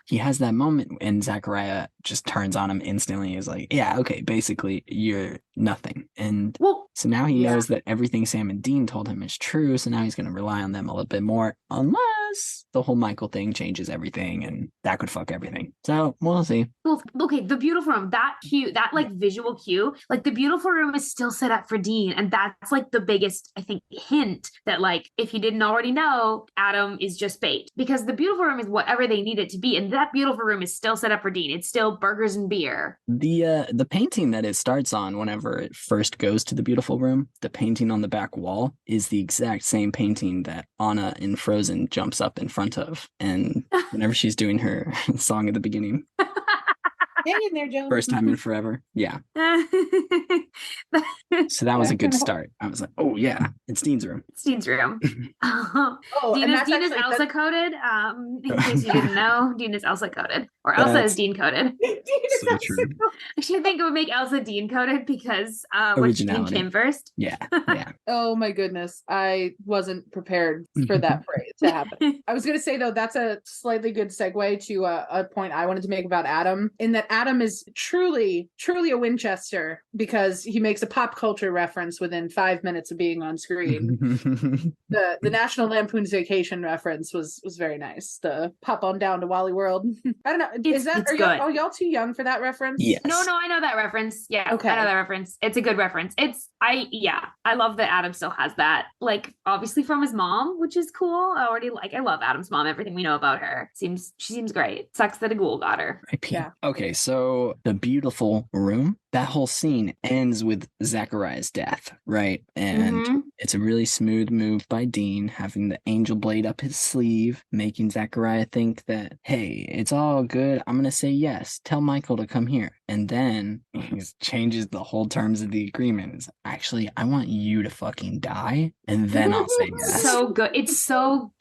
He has that moment and Zachariah just turns on him instantly. Is like, yeah, okay, basically you're nothing. And so now he knows that everything Sam and Dean told him is true. So now he's going to rely on them a little bit more, unless the whole Michael thing changes everything, and that could fuck everything. So we'll see. Well, okay, the beautiful room, that cue, that like visual cue, like the beautiful room is still set up for Dean. And that's like the biggest, I think, hint that like, if you didn't already know, Adam is just bait. Because the beautiful room is whatever they need it to be. And that beautiful room is still set up for Dean. It's still burgers and beer. The painting that it starts on whenever it first goes to the beautiful room, the painting on the back wall is the exact same painting that Anna in Frozen jumps up in front of. And whenever she's doing her song at the beginning. Hang in there, Joe. First time in forever. Yeah. So that was a good start. I was like, oh yeah, it's Dean's room. It's Dean's room. Oh, Dean is Elsa coded. In case you didn't know, Dean is Elsa coded. Or Elsa is Dean coded. So true. I should think it would make Elsa Dean coded because which Dean came first. Yeah. Oh my goodness. I wasn't prepared for that phrase to happen. I was going to say, though, that's a slightly good segue to a point I wanted to make about Adam, in that Adam is truly a Winchester because he makes a pop culture reference within 5 minutes of being on screen. The National Lampoon's Vacation reference was very nice. The pop on down to Wally World. I don't know. Are y'all too young for that reference? Yes. No, I know that reference. Yeah, okay. I know that reference. It's a good reference. I love that Adam still has that. Like, obviously from his mom, which is cool. I love Adam's mom. Everything we know about her. She seems great. Sucks that a ghoul got her. Yeah. Okay, so the beautiful room, that whole scene ends with Zachariah's death, right? And it's a really smooth move by Dean, having the angel blade up his sleeve, making Zachariah think that, hey, it's all good. I'm going to say yes. Tell Michael to come here. And then he changes the whole terms of the agreement. It's actually, I want you to fucking die, and then I'll say yes. So good. It's so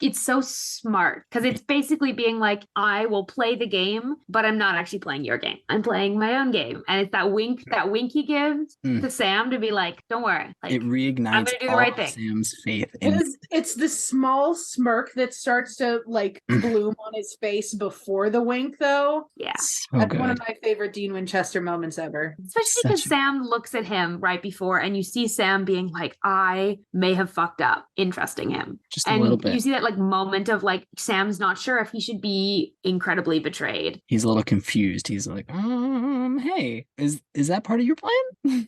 smart because it's basically being like, I will play the game, but I'm not actually playing your game. I'm playing my own game. And it's that wink he gives to Sam to be like, don't worry. Like, it reignites I'm gonna do the right thing. Sam's faith. It's the small smirk that starts to like bloom on his face before the wink, though. Yeah. So That's good. one of my favorite Dean Winchester moments ever. Especially because Sam looks at him right before and you see Sam being like, I may have fucked up in trusting him. Just a little bit. You see that like moment of like, Sam's not sure if he should be incredibly betrayed. He's a little confused. He's like, hey, is that part of your plan?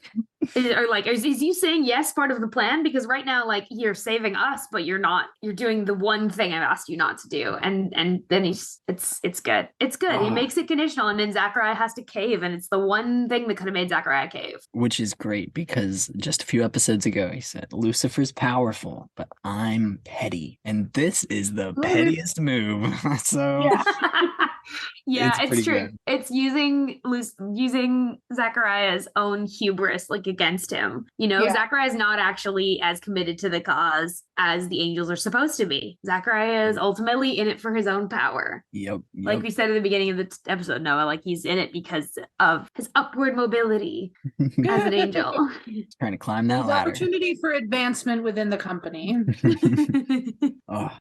Or like, is you saying yes part of the plan? Because right now, like, you're saving us, but you're not. You're doing the one thing I've asked you not to do. And then it's good. It's good. He makes it conditional, and then Zachariah has to cave, and it's the one thing that could have made Zachariah cave. Which is great because just a few episodes ago he said, Lucifer's powerful, but I'm petty. And this is the pettiest move. So yeah, it's true. Good. It's using Zachariah's own hubris like against him. You know, Zachariah is not actually as committed to the cause as the angels are supposed to be. Zachariah is ultimately in it for his own power. Yep. Like we said at the beginning of the episode, Noah, like he's in it because of his upward mobility as an angel. Trying to climb that ladder. Opportunity for advancement within the company.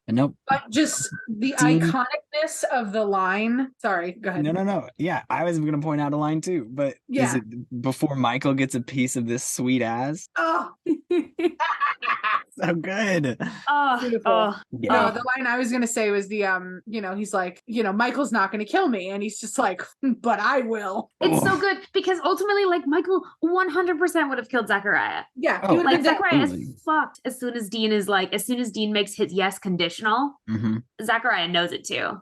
Nope. But just the iconicness of the line. Sorry, go ahead. No. Yeah, I was going to point out a line too, but is it before Michael gets a piece of this sweet ass? Oh. So good. Beautiful. Yeah. The line I was going to say was the, he's like, Michael's not going to kill me. And he's just like, but I will. It's so good because ultimately, like, Michael 100% would have killed Zachariah. Yeah. Like, Zachariah is fucked as soon as Dean makes his yes conditional. Zachariah knows it too.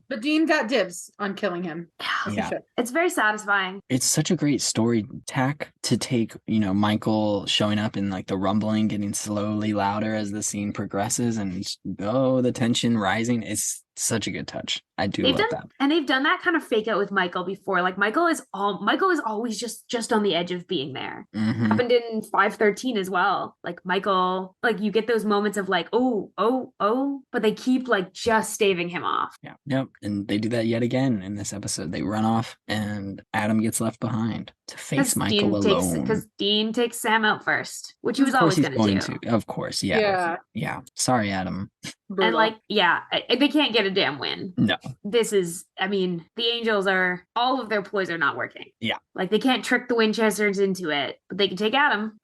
But Dean got dibs on killing him. Yeah. It's very satisfying. It's such a great story tack to take, Michael showing up in like the rumbling getting slowly louder as the scene progresses and the tension rising. It's such a good touch. I do love that. And they've done that kind of fake out with Michael before. Like Michael is always just on the edge of being there. Happened in 513 as well. Like Michael, like you get those moments of like, oh, but they keep like just staving him off. Yeah. Yep. And they do that yet again in this episode. They run off and Adam gets left behind. to face Michael alone. Because Dean takes Sam out first, which he was Of course always he's going to. Of course, yeah. Sorry, Adam. Brutal. And they can't get a damn win. No. This is, the Angels all of their ploys are not working. Yeah. Like they can't trick the Winchesters into it, but they can take Adam.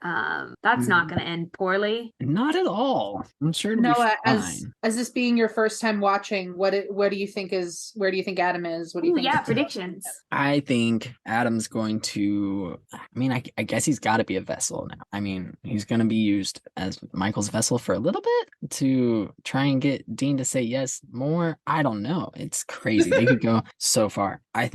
That's not going to end poorly. Not at all. I'm sure it'll be fine. As this being your first time watching, where do you think Adam is? What do you think? Yeah, predictions. I think Adam's going to, I guess he's got to be a vessel now. He's going to be used as Michael's vessel for a little bit to try and get Dean to say yes more. I don't know. It's crazy. They could go so far. I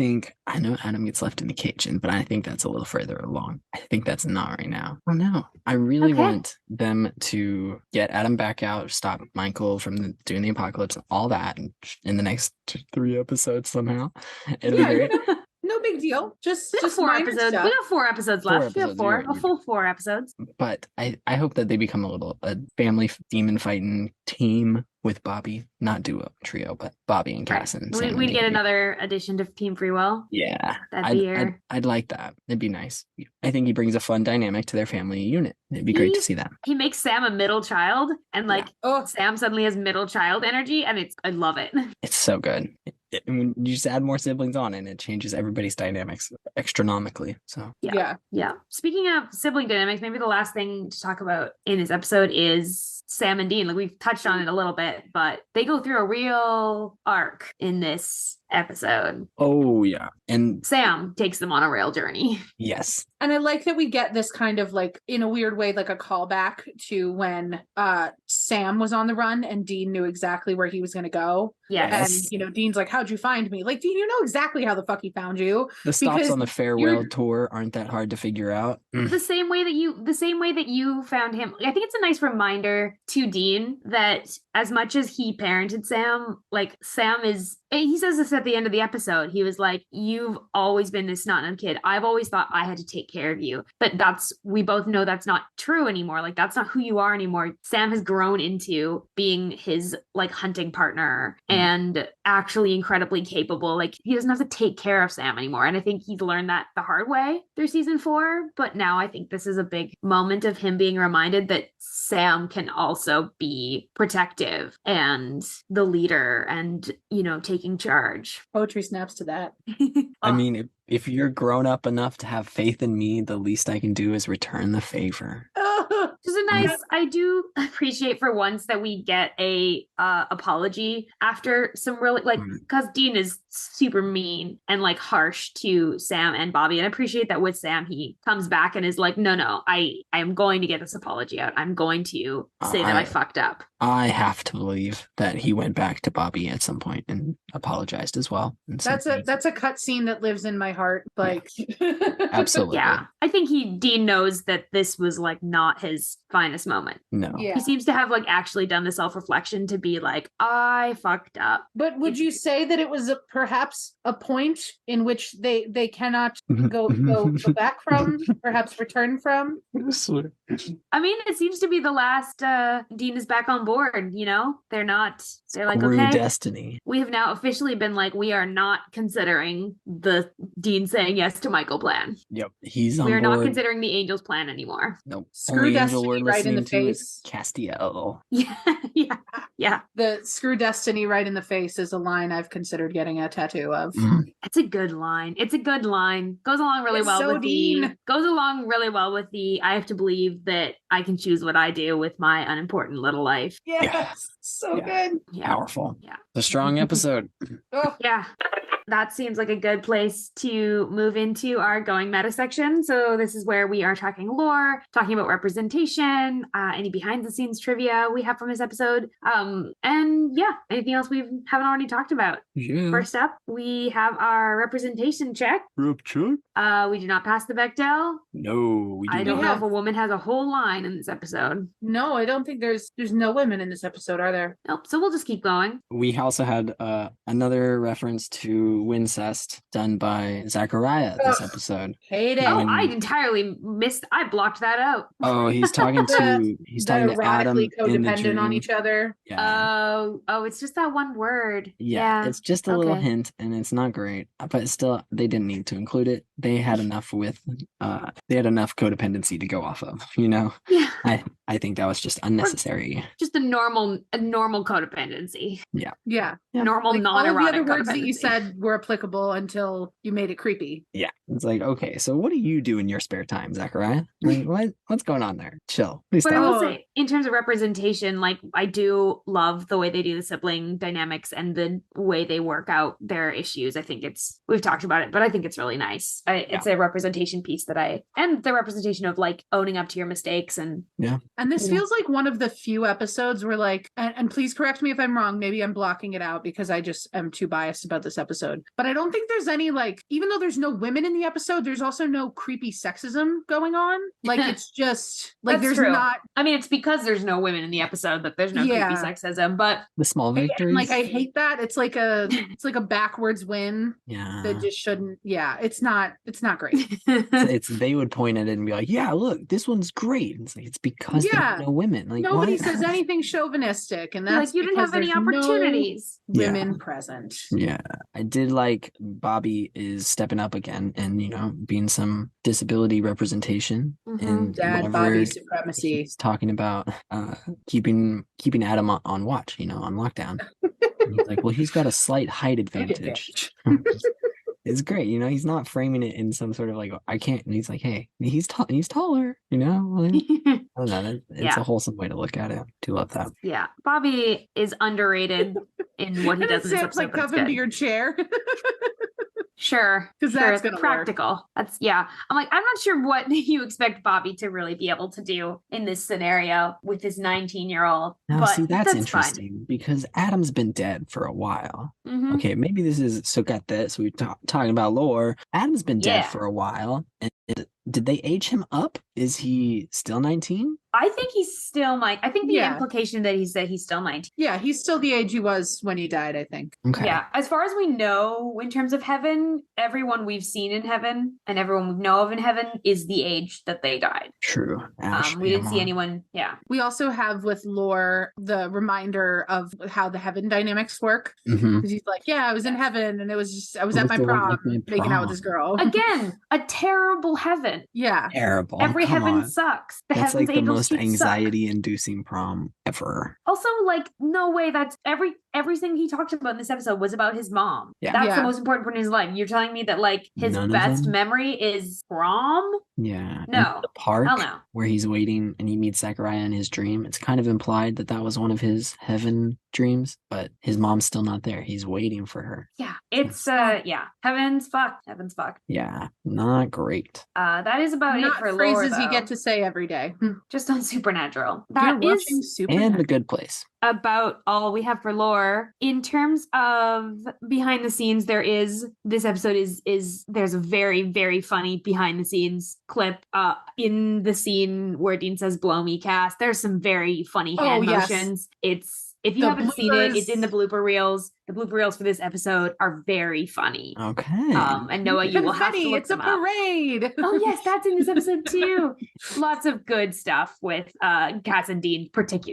know Adam gets left in the kitchen, but I think that's a little further along. I think that's not right now. Oh no. I really want them to get Adam back out, stop Michael from doing the apocalypse, all that in the next 3 episodes somehow. It'll be great. No big deal. Just 4 episodes. Stuff. We got 4 episodes left. We have a full 4 episodes. But I hope that they become a family demon fighting team with Bobby, not duo, trio, but Bobby and Cass and Sam. We'd get another addition to Team Free Will. Yeah, I'd like that. It'd be nice. I think he brings a fun dynamic to their family unit. It'd be great to see that. He makes Sam a middle child, and Sam suddenly has middle child energy, and I love it. It's so good. When you just add more siblings on, and it changes everybody's dynamics astronomically. So yeah. Speaking of sibling dynamics, maybe the last thing to talk about in this episode is Sam and Dean. Like we've touched on it a little bit, but they go through a real arc in this episode. Oh yeah. And Sam takes them on a real journey. Yes. And I like that we get this kind of like, in a weird way, like a callback to when Sam was on the run and Dean knew exactly where he was going to go. Yes. And, Dean's like, how'd you find me? Like, Dean, you know exactly how the fuck he found you. The stops on the farewell tour aren't that hard to figure out. The same way that you found him. I think it's a nice reminder to Dean that as much as he parented Sam, like Sam is, he says this at the end of the episode. He was like, you've always been this snot-nosed kid. I've always thought I had to take care of you. But we both know that's not true anymore. Like, that's not who you are anymore. Sam has grown into being his like hunting partner and actually incredibly capable. Like, he doesn't have to take care of Sam anymore. And I think he's learned that the hard way through season 4. But now I think this is a big moment of him being reminded that Sam can also be protective and the leader and, taking charge. Poetry snaps to that. I mean, if you're grown up enough to have faith in me, the least I can do is return the favor. Just a nice, I do appreciate for once that we get a apology after some really, like, because Dean is super mean and like harsh to Sam and Bobby. And I appreciate that with Sam, he comes back and is like, no, I am going to get this apology out. I'm going to say that I fucked up. I have to believe that he went back to Bobby at some point and apologized as well. That's a cut scene that lives in my heart. Like, absolutely. Yeah. I think Dean knows that this was like not his finest moment. No. Yeah. He seems to have like actually done the self-reflection to be like, I fucked up. But would you say that it was perhaps a point in which they cannot go back from, perhaps return from? I mean, it seems to be the last Dean is back on board, They're like, Screw okay, destiny. We have now officially been like, we are not considering the Dean saying yes to Michael plan. Yep. He's on We are board. not considering the Angels plan anymore. Nope. Screw destiny right in the face. Castiel. Yeah. The screw destiny right in the face is a line I've considered getting a tattoo of. It's a good line. Goes along really well with the I have to believe that I can choose what I do with my unimportant little life. Yes. So good. Yeah. Powerful. Yeah. A strong episode. Yeah. That seems like a good place to move into our going meta section. So this is where we are talking lore, talking about representation, any behind the scenes trivia we have from this episode. And yeah, anything else we haven't already talked about. Yeah. First up, we have our representation check. Rep check? We do not pass the Bechdel. No, we do I don't know have. if a woman has a whole line in this episode. No, I don't think there's no women in this episode, are there? Nope. So we'll just keep going. We also had another reference to to Wincest done by Zachariah this episode. Hate it. Oh, And- I entirely missed. I blocked that out. Oh, he's talking to Adam Erotically in the codependent on dream. each other. Yeah. Oh, it's just that one word. Yeah, it's just a little okay. hint, and it's not great, but still, they didn't need to include it. They had enough they had enough codependency to go off of. Yeah. I think that was just unnecessary. Just a normal codependency. Yeah. Normal Like, all non-erotic of the other words that you codependency. said were applicable until you made it creepy. Yeah, it's like, okay, so what do you do in your spare time, Zachariah? Like, what's going on there? Chill. Please But I stop. will say, in terms of representation, like I do love the way they do the sibling dynamics and the way they work out their issues. I think we've talked about it, but I think it's really nice. It's a representation piece and the representation of like owning up to your mistakes and And this Yeah. feels like one of the few episodes where like, and please correct me if I'm wrong, maybe I'm blocking it out because I just am too biased about this episode. But I don't think there's any like, even though there's no women in the episode, there's also no creepy sexism going on. Like it's just like That's there's true. not I mean, it's because there's no women in the episode that there's no Yeah. creepy sexism, but The small victories. like I hate that. It's like a backwards win yeah. that just shouldn't. Yeah, it's not great. It's they would point at it and be like, yeah, look, this one's great. It's like, it's because there Yeah. are no women. Like, Nobody what? says anything chauvinistic, and that's like you didn't because have any there's no opportunities. women present. Yeah, I did like Bobby is stepping up again and being some disability representation Mhm. and Dad, whatever Bobby supremacy. he's talking about keeping Adam on watch, on lockdown. And he's like, well, he's got a slight height advantage. It's great, he's not framing it in some sort of like, I can't, and he's like, hey, he's taller, like, I don't know, it's Yeah. a wholesome way to look at it. Do love that. Yeah, Bobby is underrated in what he And does in this Sam's episode. like, but it's cuff him to good. your chair. Sure, 'Cause sure, that's it's gonna work. practical. I'm like, I'm not sure what you expect Bobby to really be able to do in this scenario with his 19-year-old. Now, but see, that's fine. interesting because Adam's been dead for a while. Mhm. Okay, maybe this is so got that. So we're talking about lore. Adam's been dead Yeah. for a while. And did they age him up? Is he still 19? I think he's still I think the Yeah. implication that he's still 19. Yeah, he's still the age he was when he died, I think. Okay. Yeah, as far as we know, in terms of heaven, everyone we've seen in heaven and everyone we know of in heaven is the age that they died. True. Ashley, We didn't I'm see on. anyone. Yeah. We also have with lore the reminder of how the heaven dynamics work. Mhm. Because he's like, yeah, I was in heaven and I was I at was my the one prom with my making out with prom. this girl. Again, a terrible heaven. Yeah. Terrible. Every Come heaven on. sucks. The That's heavens like the angels most suck. anxiety-inducing prom ever. Also, like, no way. That's everything he talked about in this episode was about his mom. Yeah. That's Yeah. the most important part in his life. You're telling me that like his None of best them? memory is prom? Yeah. And No. the park Hell no. where he's waiting and he meets Zachariah in his dream. It's kind of implied that was one of his heaven dreams, but his mom's still not there. He's waiting for her. Yeah. It's Heaven's fucked. Heaven's fucked. Yeah, not great. That is about it Not for phrases lore, you though. get to say every day. Just on Supernatural. You're That watching is Supernatural. And The Good Place. about all we have for lore. In terms of behind the scenes, this episode is there's a very, very funny behind the scenes clip in the scene where Dean says blow me cast. There's some very funny hand yes. motions. If you The haven't seen it, it's in the bloopers. blooper reels. The blooper reels for this episode are very funny. Okay. And Noah, you will have to Confetti, look it's a them up. parade. Oh yes, that's in this episode too. Lots of good stuff with Cass and Dean,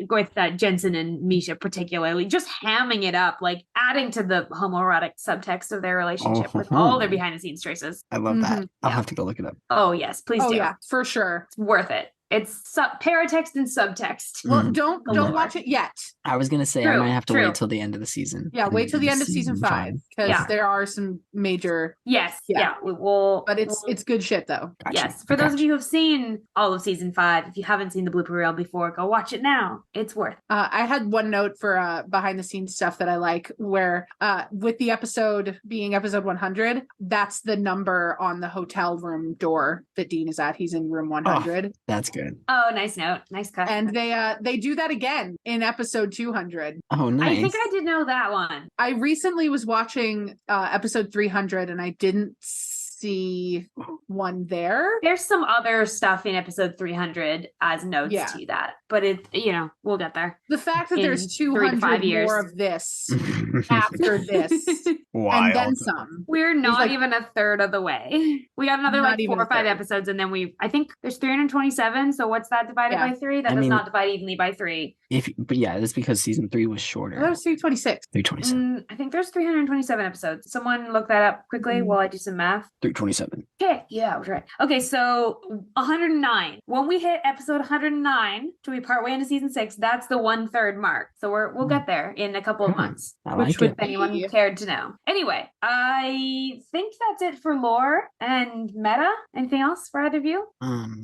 with Jensen and Misha particularly, just hamming it up, like adding to the homoerotic subtext of their relationship with all their behind the scenes choices. I love that. I'll Yeah. have to go look it up. Oh yes, please Oh do. yeah, for sure. It's worth it. It's paratext and subtext. Well, Mm. don't Lord. watch it yet. I was gonna say I True, might have to true. wait till the end of the season. Yeah, wait till the end of season 5 because Yeah. there are some major. Yes, Yeah. yeah, we will. But it's good shit though. Gotcha. Yes, for those of Gotcha. you who have seen all of season 5, if you haven't seen the blooper reel before, go watch it now. It's worth. I had one note for behind the scenes stuff that I like, where with the episode being episode 100, that's the number on the hotel room door that Dean is at. He's in room 100, That's good. Oh, nice note, nice cut. and they do that again in episode 200. Oh, nice. I think I did know that one. I recently was watching episode 300, and I didn't see one there. There's some other stuff in episode 300 as notes Yeah. to that, but we'll get there. The fact that In there's 3 to 5 200 years. more of this after this, and then some. We're not like- even a third of the way. We got another Not like even 4 or a 5 third. episodes, and then I think there's 327. So what's that divided Yeah. by 3? That I does mean- not divide evenly by 3. But yeah, that's because season 3 was shorter. That was 326. 327. I think there's 327 episodes. Someone look that up quickly while I do some math. 327. Okay, yeah, I was right. Okay, so 109. When we hit episode 109, to be partway into season 6, that's the 1/3 mark. So we'll get there in a couple of months. I Which like would it. If anyone cared to know. Anyway, I think that's it for lore and meta. Anything else for either of you?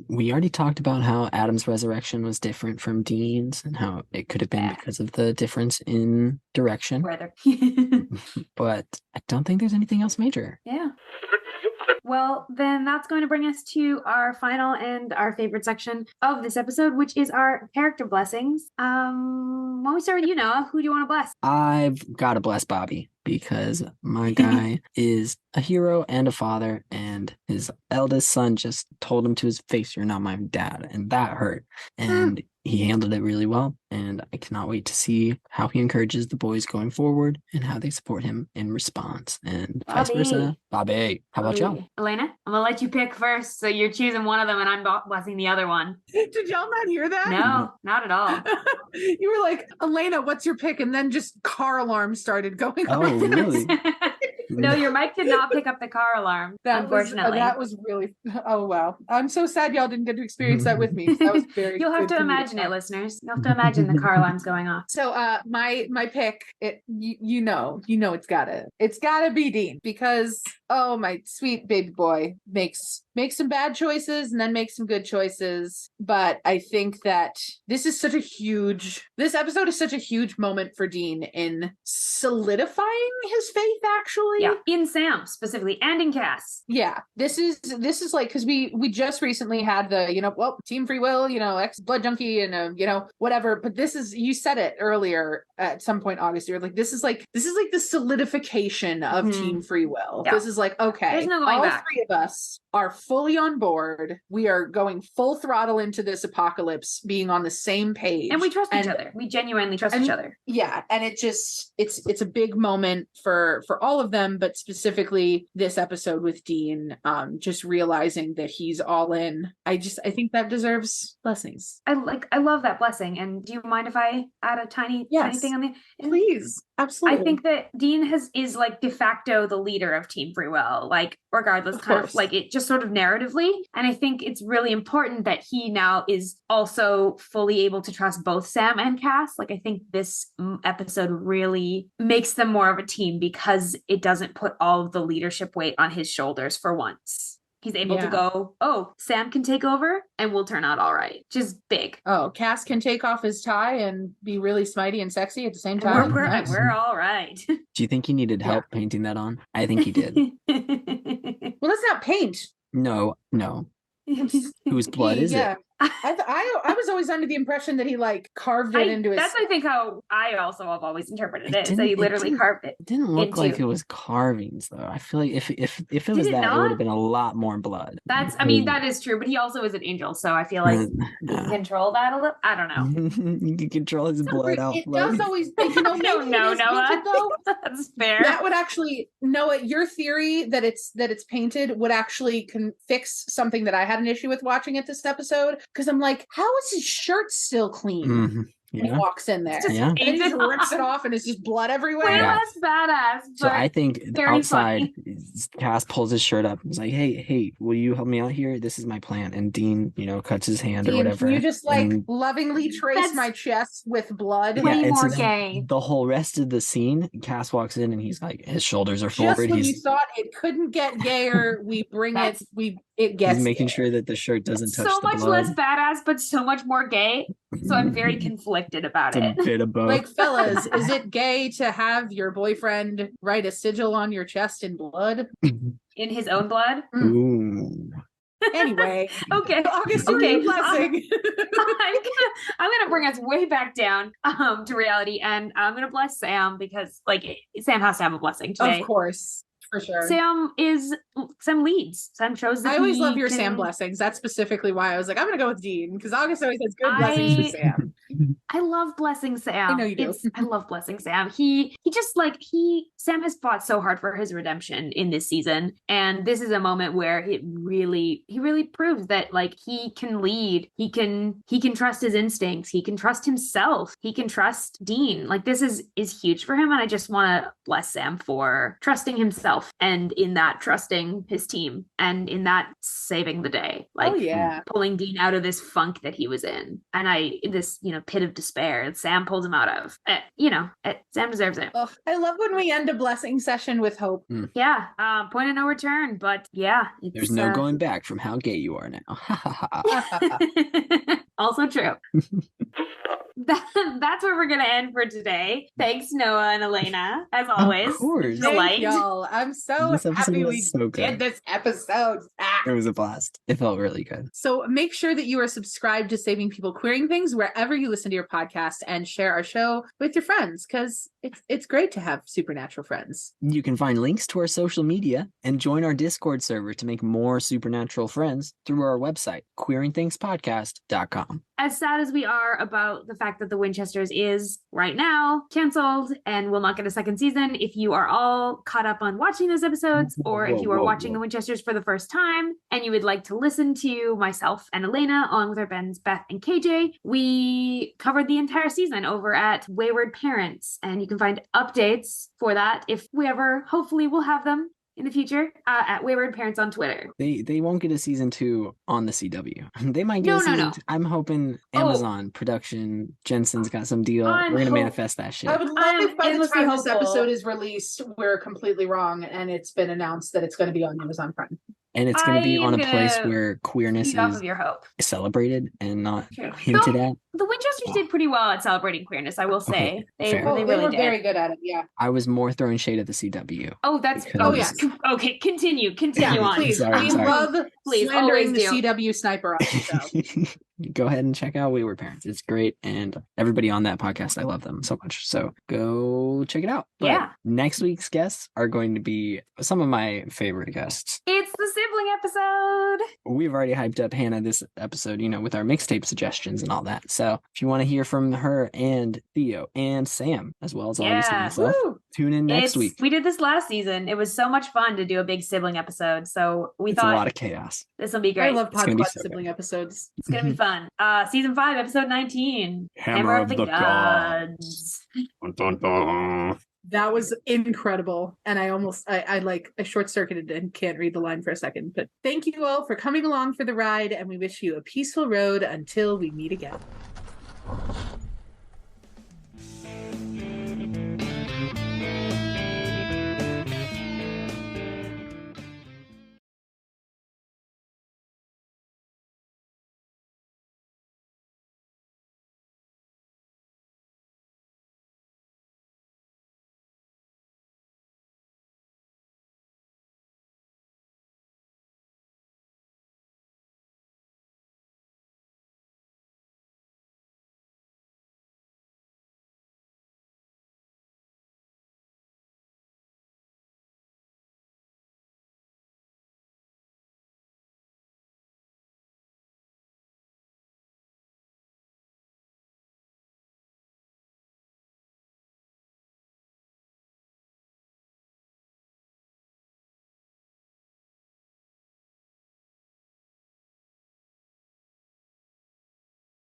We already talked about how Adam's resurrection was different from Dean's and how it could have been Yeah. because of the difference in direction. Rather. But I don't think there's anything else major. Yeah. Well, then that's going to bring us to our final and our favorite section of this episode, which is our character blessings. When we start with you, Noah, who do you want to bless? I've got to bless Bobby because my guy is a hero and a father, and his eldest son just told him to his face, "You're not my dad," and that hurt. And he handled it really well, and I cannot wait to see how he encourages the boys going forward and how they support him in response, and vice versa. Bobby, how about y'all? Elayna, I'm gonna let you pick first. So you're choosing one of them, and I'm blessing the other one. Did y'all not hear that? No, not at all. You were like, Elayna, what's your pick? And then just car alarms started going Oh, off. really? No, your mic did not pick up the car alarm. Unfortunately, that was really. Oh wow! I'm so sad y'all didn't get to experience that with me. That was very. You'll have good to for me imagine it, find. listeners. You'll have to imagine the car alarms going off. So my pick, you know it's gotta be Dean, because oh my sweet baby boy makes some bad choices and then makes some good choices. But I think that this episode is such a huge moment for Dean in solidifying his faith, actually. Yeah, in Sam specifically, and in Cass. Yeah, this is like, because we just recently had the Team Free Will, ex Blood Junkie, and whatever. But this is, you said it earlier at some point, August. You're like, this is like the solidification of Team Free Will. Yeah. This is like, okay, There's no going all back. 3 of us are fully on board. We are going full throttle into this apocalypse, being on the same page, And we trust each other. We genuinely trust each other. Yeah, and it's a big moment for all of them, but specifically this episode with Dean, just realizing that he's all in. I think that deserves blessings. I love that blessing. And do you mind if I add a tiny thing on the? Please, absolutely. I think that Dean is like de facto the leader of Team Free Will, like regardless, Of kind course. of like it just sort of narratively. And I think it's really important that he now is also fully able to trust both Sam and Cass. Like, I think this episode really makes them more of a team because it doesn't put all of the leadership weight on his shoulders for once. He's able to go, oh, Sam can take over and we'll turn out all right. Just big. Oh, Cass can take off his tie and be really smitey and sexy at the same time. Nice. We're all right. Do you think he needed help painting that on? I think he did. Well, that's not paint. No. Whose blood is it? I was always under the impression that he like carved it into his. That's I think how I also have always interpreted it. So didn't- he literally carved it. It didn't look like into- it was carvings though. I feel like if it was it that, it not? would have been a lot more blood. That is true, but he also is an angel, so I feel like he can control that a little. I don't know. You can control his blood It does outflow. always, I don't know, Noah. though. That's fair. That would actually, Noah, your theory that it's painted would actually fix something that I had an issue with watching it this episode, because I'm like, how is his shirt still clean? Mhm. When he Yeah. walks in there. Just Yeah. And he just rips it off and it's just blood everywhere. Way Yeah. less badass. So But I think very outside, Cass pulls his shirt up. He's like, "Hey, will you help me out here? This is my plan." And Dean, cuts his hand or Dean, whatever. can you just and- lovingly trace That's- my chest with blood? Yeah, way and so more then gay. The whole rest of the scene, Cass walks in and he's like, his shoulders are Just forward. when you He's thought it couldn't get gayer, we bring it. That's- It gets making gay. sure that the shirt doesn't touch so the much blood. less badass, but so much more gay. So I'm very conflicted about It's a it. bit of both. Like, fellas, is it gay to have your boyfriend write a sigil on your chest in blood? In his own blood. Ooh. Anyway, Okay. August, Okay. you're blessing. I'm gonna bring us way back down to reality, and I'm gonna bless Sam because Sam has to have a blessing today. Of course. For sure. Sam leads. Sam shows that I always he love your can- Sam blessings. That's specifically why I was like, I'm gonna go with Dean, because August always has good blessings for Sam. I love blessing Sam. I know you do. I love blessing Sam. Sam has fought so hard for his redemption in this season, and this is a moment where he really proves that like he can lead. He can trust his instincts. He can trust himself. He can trust Dean. Like this is huge for him, and I just want to bless Sam for trusting himself, and in that trusting his team, and in that saving the day. Like pulling Dean out of this funk that he was in, and this pit of despair that Sam pulled him out of. Sam deserves it. Oh, I love when we end a blessing session with hope. Yeah, point of no return, but yeah, there's no going back from how gay you are now. Also true. That's where we're gonna end for today. Thanks, Noah and Elayna, as always. Of course. Thank y'all. I'm so happy we did this episode. It was a blast. It felt really good. So make sure that you are subscribed to Saving People Queering Things wherever you listen to your podcast, and share our show with your friends, because it's great to have supernatural friends. You can find links to our social media and join our Discord server to make more supernatural friends through our website, queeringthingspodcast.com. As sad as we are about the fact that the Winchesters is right now canceled and will not get a second season, if you are all caught up on watching those episodes, or if you are watching the Winchesters for the first time and you would like to listen to myself and Elayna along with our friends Beth and KJ, we covered the entire season over at Wayward Parents, and you can find updates for that if we ever, hopefully we'll have them in the future, at Wayward Parents on Twitter. They won't get a season 2 on the CW. They might get a season 2. I'm hoping Amazon production, Jensen's got some deal. We're going to manifest that shit. I would love if by the time this episode is released, we're completely wrong and it's been announced that it's going to be on Amazon Prime. And it's going to be on a place where queerness is celebrated and not hinted at. The Winchesters did pretty well at celebrating queerness, I will say. Okay, they really were did. Very good at it, yeah. I was more throwing shade at the CW. Oh, that's... Because... Okay, continue yeah, on. Please, we love slandering the CW sniper on the show. Go ahead and check out Wayward Parents. It's great. And everybody on that podcast, I love them so much. So go check it out. But next week's guests are going to be some of my favorite guests. It's the sibling episode. We've already hyped up Hannah this episode, with our mixtape suggestions and all that. So if you want to hear from her and Theo and Sam, as well as August and myself, tune in next week. We did this last season. It was so much fun to do a big sibling episode. So we thought a lot of chaos. This will be great. I love Pod Squad sibling episodes. It's going to be fun. Season 5, episode 19. Hammer of the Gods. Dun, dun, dun. That was incredible. And I short-circuited and can't read the line for a second. But thank you all for coming along for the ride, and we wish you a peaceful road until we meet again.